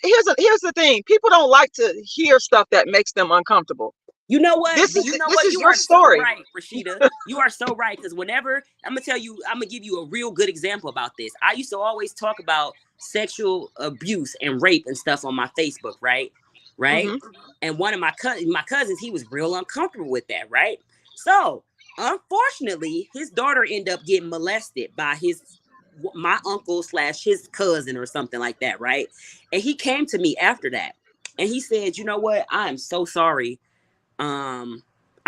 here's the thing. People don't like to hear stuff that makes them uncomfortable. You know what? This is You know this what? is You your are so story. right, Rashida. You are so right. Because whenever I'm gonna tell you, I'm gonna give you a real good example about this. I used to always talk about sexual abuse and rape and stuff on my Facebook, right? Right. Hmm. And one of my cousins, he was real uncomfortable with that, right? So unfortunately, his daughter ended up getting molested by my uncle / his cousin or something like that, right? And he came to me after that, and he said, "You know what? I am so sorry. I'm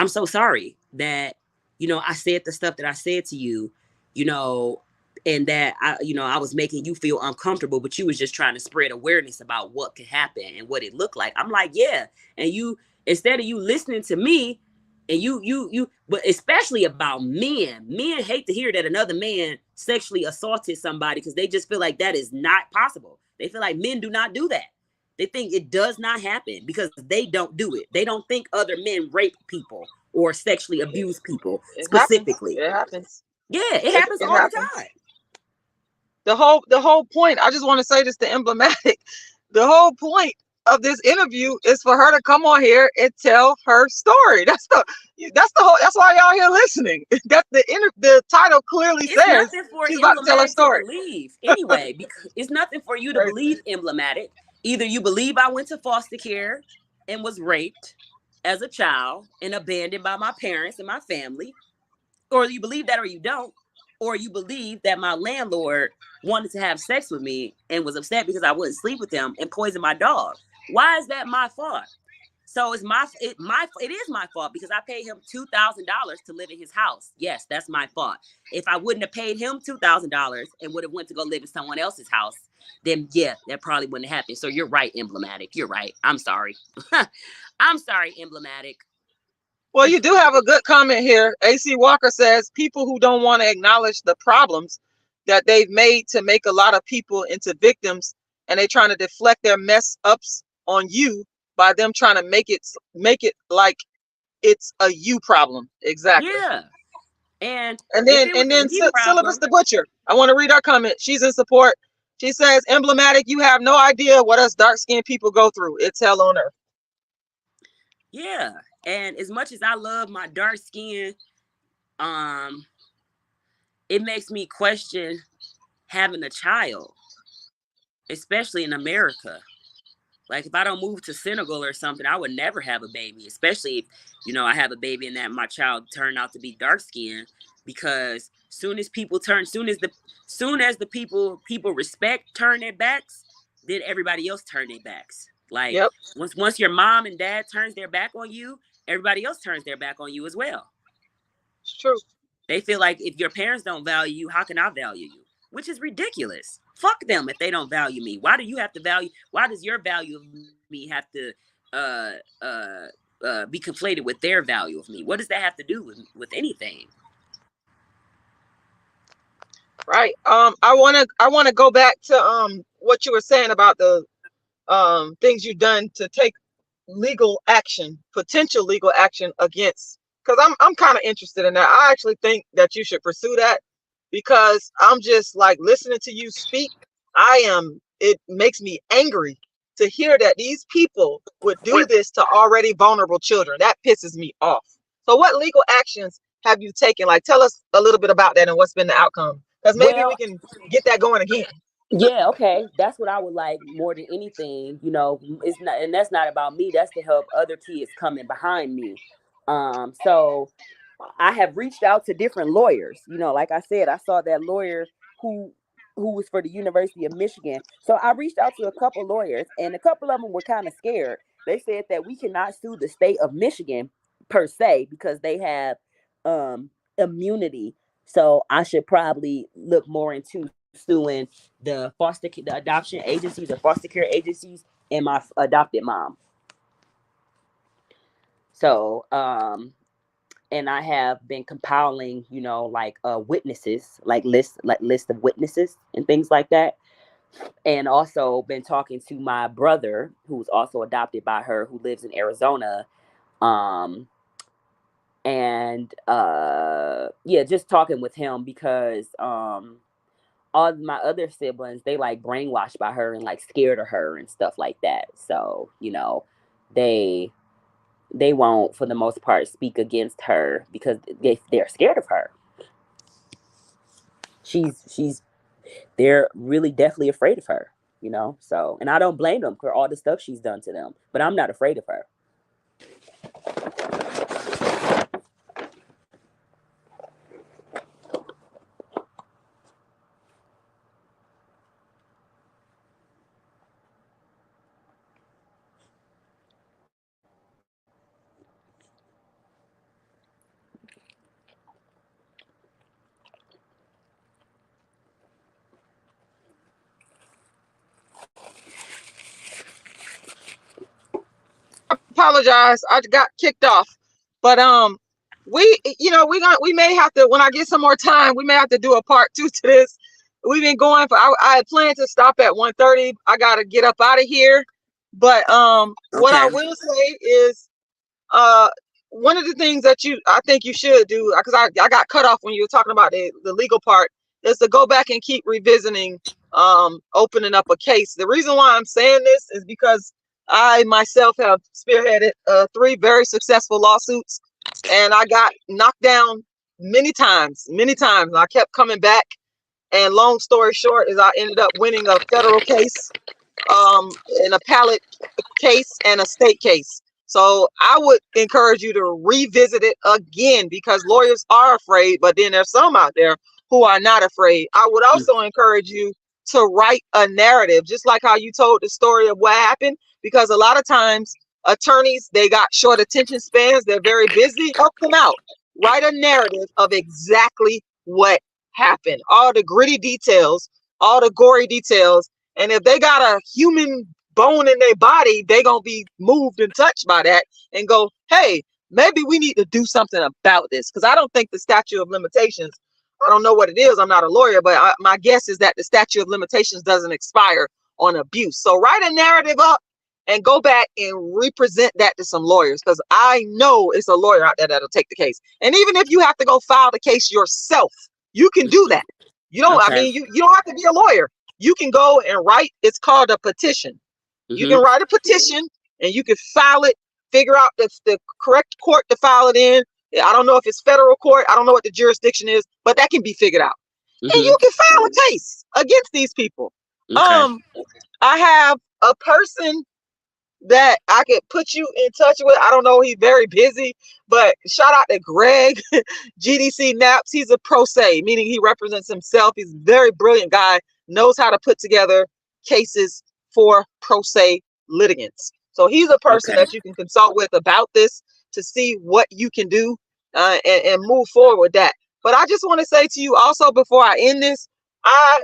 so sorry that I said the stuff that I said to you, you know, and that I was making you feel uncomfortable, but you was just trying to spread awareness about what could happen and what it looked like." I'm like, yeah, and you instead of you listening to me. And but especially about men. Men hate to hear that another man sexually assaulted somebody because they just feel like that is not possible. They feel like men do not do that. They think it does not happen because they don't do it. They don't think other men rape people or sexually abuse people It happens. specifically. It happens. Yeah, it happens It all the happens. time. The whole point, I just want to say this to Emblematic. The whole point of this interview is for her to come on here and tell her story. That's why y'all here listening. That the title clearly It's says nothing for she's about to tell her Emblematic to story. believe anyway, because it's nothing for you to Crazy. believe, Emblematic. Either you believe I went to foster care and was raped as a child and abandoned by my parents and my family, or you believe that or you don't, or you believe that my landlord wanted to have sex with me and was upset because I wouldn't sleep with him and poisoned my dog. Why is that my fault? So it is my fault because I paid him $2,000 to live in his house. Yes, that's my fault. If I wouldn't have paid him $2,000 and would have went to go live in someone else's house, then yeah, that probably wouldn't have happened. So you're right, Emblematic. You're right. I'm sorry. I'm sorry, Emblematic. Well, you do have a good comment here. AC Walker says people who don't want to acknowledge the problems that they've made to make a lot of people into victims, and they trying to deflect their mess ups on you by them trying to make it like it's a you problem. Exactly. Yeah. And And if then it was a me Syllabus problem, the Butcher. I want to read her comment. She's in support. She says, Emblematic, you have no idea what us dark skinned people go through. It's hell on earth. yeah. And as much as I love my dark skin, it makes me question having a child, especially in America. Like if I don't move to Senegal or something, I would never have a baby, especially if, I have a baby and that my child turned out to be dark skinned, because soon as the people respect turn their backs, then everybody else turn their backs. Like Yep. once your mom and dad turns their back on you, everybody else turns their back on you as well. It's true. They feel like if your parents don't value you, how can I value you? Which is ridiculous. Fuck them if they don't value me. Why does your value of me have to be conflated with their value of me? What does that have to do with anything? Right. I wanna go back to what you were saying about the things you've done to take potential legal action against, because I'm kind of interested in that. I actually think that you should pursue that, because I'm just like listening to you speak. It makes me angry to hear that these people would do this to already vulnerable children. That pisses me off. So what legal actions have you taken? Like, tell us a little bit about that and what's been the outcome, because maybe we Well, can get that going again. yeah, okay. That's what I would like more than anything. It's not, and that's not about me. That's to help other kids coming behind me. So I have reached out to different lawyers. Like I said, I saw that lawyer who was for the University of Michigan. So I reached out to a couple lawyers, and a couple of them were kind of scared. They said that we cannot sue the state of Michigan per se because they have immunity. So I should probably look more into suing the adoption agencies, the foster care agencies, and my adopted mom. So and I have been compiling, like witnesses, like list of witnesses and things like that. And also been talking to my brother, who's also adopted by her, who lives in Arizona. And yeah, just talking with him because all of my other siblings, they like brainwashed by her and like scared of her and stuff like that. So, they won't, for the most part, speak against her because they're scared of her. They're really definitely afraid of her, so, and I don't blame them for all the stuff she's done to them, but I'm not afraid of her. apologize. I got kicked off. But we may have to, when I get some more time, we may have to do a part 2 to this. We've been going for, I had planned to stop at 1:30. I got to get up out of here. But what I Okay. will say is, one of the things that I think you should do, because I got cut off when you were talking about the legal part, is to go back and keep revisiting opening up a case. The reason why I'm saying this is because I myself have spearheaded 3 very successful lawsuits, and I got knocked down many times, and I kept coming back. And long story short is I ended up winning a federal case, an appellate case, and a state case. So I would encourage you to revisit it again, because lawyers are afraid, but then there's some out there who are not afraid. I would also encourage you to write a narrative, just like how you told the story of what happened, because a lot of times attorneys, they got short attention spans. They're very busy. Help them out. Write a narrative of exactly what happened, all the gritty details, all the gory details. And if they got a human bone in their body, they gonna be moved and touched by that and go, hey, maybe we need to do something about this. Because I don't think the statute of limitations, I don't know what it is, I'm not a lawyer, but my guess is that the statute of limitations doesn't expire on abuse. So write a narrative up and go back and represent that to some lawyers, because I know it's a lawyer out there that'll take the case. And even if you have to go file the case yourself, you can do that. You don't, I Okay. mean, you don't have to be a lawyer. You can go and write, it's called a petition. You can write a petition and you can file it, figure out the correct court to file it in. I don't know if it's federal court. I don't know what the jurisdiction is, but that can be figured out. And you can file a case against these people. Okay. I have a person that I could put you in touch with. I don't know, he's very busy, but shout out to Greg, GDC Naps. He's a pro se, meaning he represents himself. He's a very brilliant guy, knows how to put together cases for pro se litigants. So he's a person that you can consult with about this to see what you can do and move forward with that. But I just want to say to you also, before I end this, I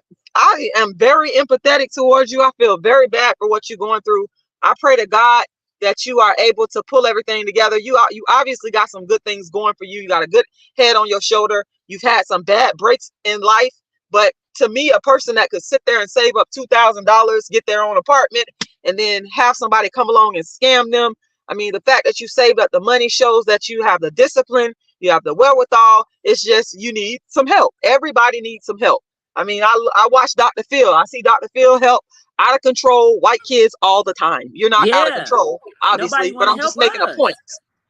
am very empathetic towards you. I feel very bad for what you're going through. I pray to God that you are able to pull everything together. You obviously got some good things going for you. You got a good head on your shoulder. You've had some bad breaks in life, but to me, a person that could sit there and save up $2,000, get their own apartment, and then have somebody come along and scam them. I mean, the fact that you saved up the money shows that you have the discipline, you have the wherewithal. It's just you need some help. Everybody needs some help. I mean, I watch Dr. Phil. I see Dr. Phil help out of control white kids all the time. You're not out of control, obviously, but I'm just making a point.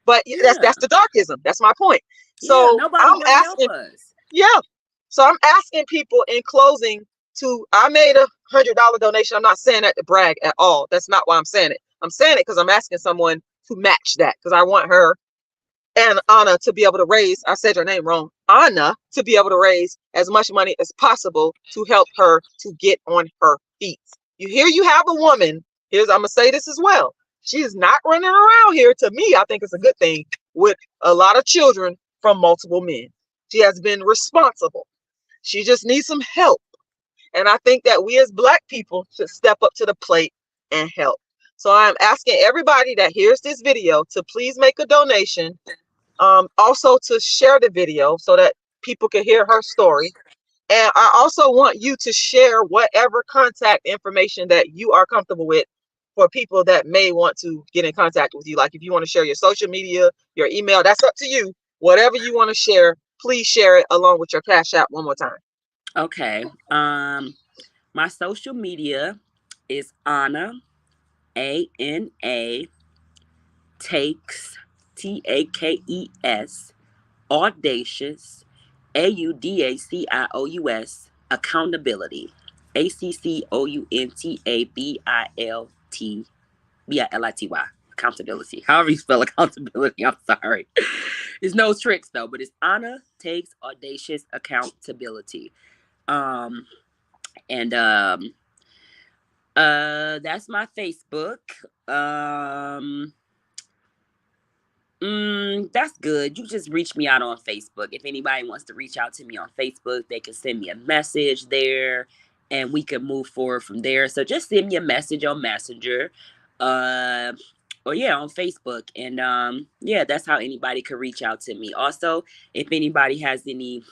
But that's the darkism. That's my point. So I'm asking, so I'm asking people in closing I made $100 donation. I'm not saying that to brag at all. That's not why I'm saying it. I'm saying it because I'm asking someone to match that, because I want her and Anna to be able to raise, I said your name wrong, Anna, to be able to raise as much money as possible to help her to get on her feet. You have a woman, I'm going to say this as well. She is not running around here. To me, I think it's a good thing, with a lot of children from multiple men. She has been responsible. She just needs some help. And I think that we as Black people should step up to the plate and help. So I'm asking everybody that hears this video to please make a donation. Also to share the video so that people can hear her story. And I also want you to share whatever contact information that you are comfortable with for people that may want to get in contact with you. Like if you want to share your social media, your email, that's up to you. Whatever you want to share, please share it along with your Cash App one more time. Okay. My social media is Anna, ANA, takes, TAKES, audacious, AUDACIOUS, accountability, ACCOUNTABILTY, accountability. However you spell accountability, I'm sorry. There's no tricks though, but it's Anna Takes Audacious Accountability. That's my Facebook. That's good. You just reach me out on Facebook. If anybody wants to reach out to me on Facebook, they can send me a message there and we can move forward from there. So just send me a message on Messenger. or yeah, on Facebook. And yeah, that's how anybody could reach out to me. Also, if anybody has any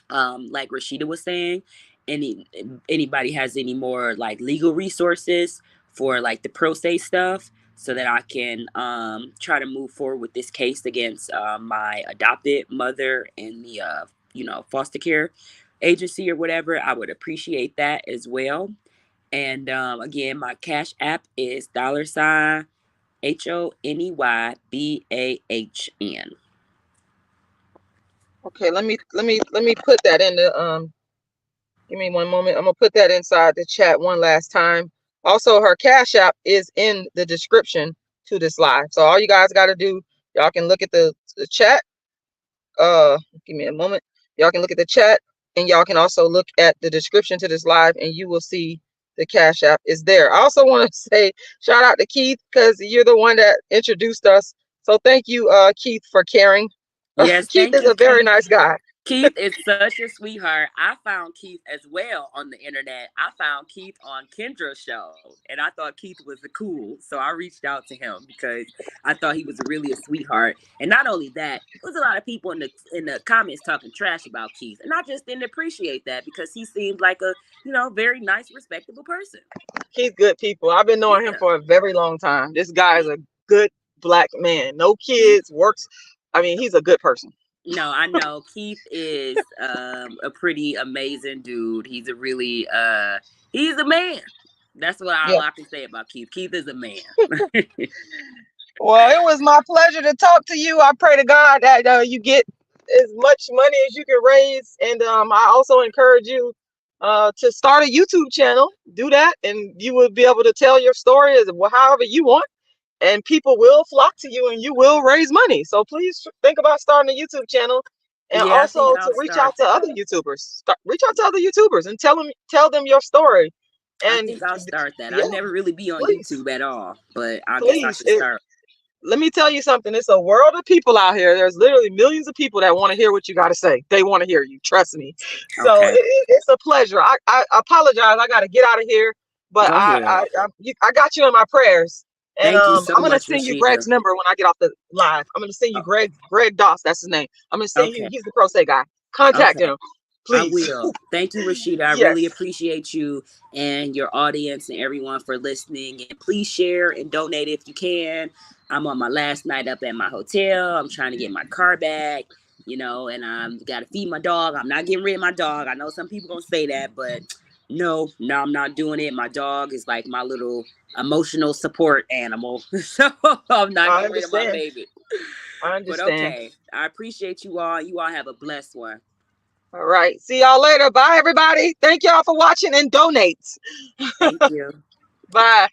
like Rashida was saying, anybody has any more like legal resources for like the pro se stuff, so that I can try to move forward with this case against my adopted mother and the foster care agency or whatever, I would appreciate that as well. And again, my cash app is $HONEYBAHN. Okay, let me put that in the give me one moment. I'm gonna put that inside the chat one last time. Also, her Cash App is in the description to this live. So all you guys got to do, y'all can look at the chat. Give me a moment. Y'all can look at the chat, and y'all can also look at the description to this live, and you will see the Cash App is there. I also want to say shout out to Keith, because you're the one that introduced us. So thank you, Keith, for caring. Yes, Keith thank is you, a very Keith. nice guy. Keith is such a sweetheart. I found Keith as well on the internet. I found Keith on Kendra's show, and I thought Keith was cool. So I reached out to him because I thought he was really a sweetheart. And not only that, there was a lot of people in the comments talking trash about Keith, and I just didn't appreciate that because he seemed like a very nice, respectable person. He's good people. I've been knowing him for a very long time. This guy is a good Black man. No kids, works. I mean, he's a good person. No, I know Keith is a pretty amazing dude. He's a really he's a man. That's what all I can say about Keith. Keith is a man. Well, it was my pleasure to talk to you. I pray to God that you get as much money as you can raise, and I also encourage you to start a YouTube channel. Do that, and you will be able to tell your story as however you want, and people will flock to you, and you will raise money. So please think about starting a YouTube channel, and Yeah, I think also I'll to reach start out to that. other YouTubers. Reach out to other YouTubers and tell them your story. I And think I'll start that. yeah, I never really be on please, YouTube at all, but I guess I please. should start. Let me tell you something. It's a world of people out here. There's literally millions of people that want to hear what you got to say. They want to hear you. Trust me. So Okay. it's a pleasure. I apologize. I got to get out of here, but Go ahead. I got you in my prayers. And Thank you so I'm gonna much, send you Rashida. Greg's number when I get off the live. I'm gonna send you Greg Doss. That's his name. I'm gonna send you. Okay. He's the pro se guy. Contact Okay. him, I please. will. Thank you, Rashida. I Yes. really appreciate you and your audience and everyone for listening. And please share and donate if you can. I'm on my last night up at my hotel. I'm trying to get my car back, and I'm got to feed my dog. I'm not getting rid of my dog. I know some people gonna say that, but no, I'm not doing it. My dog is like my little emotional support animal. So I'm not I getting rid of my understand. baby. I But understand. okay. I appreciate you all. You all have a blessed one. All right. See y'all later. Bye, everybody. Thank y'all for watching and donate. Thank you. Bye.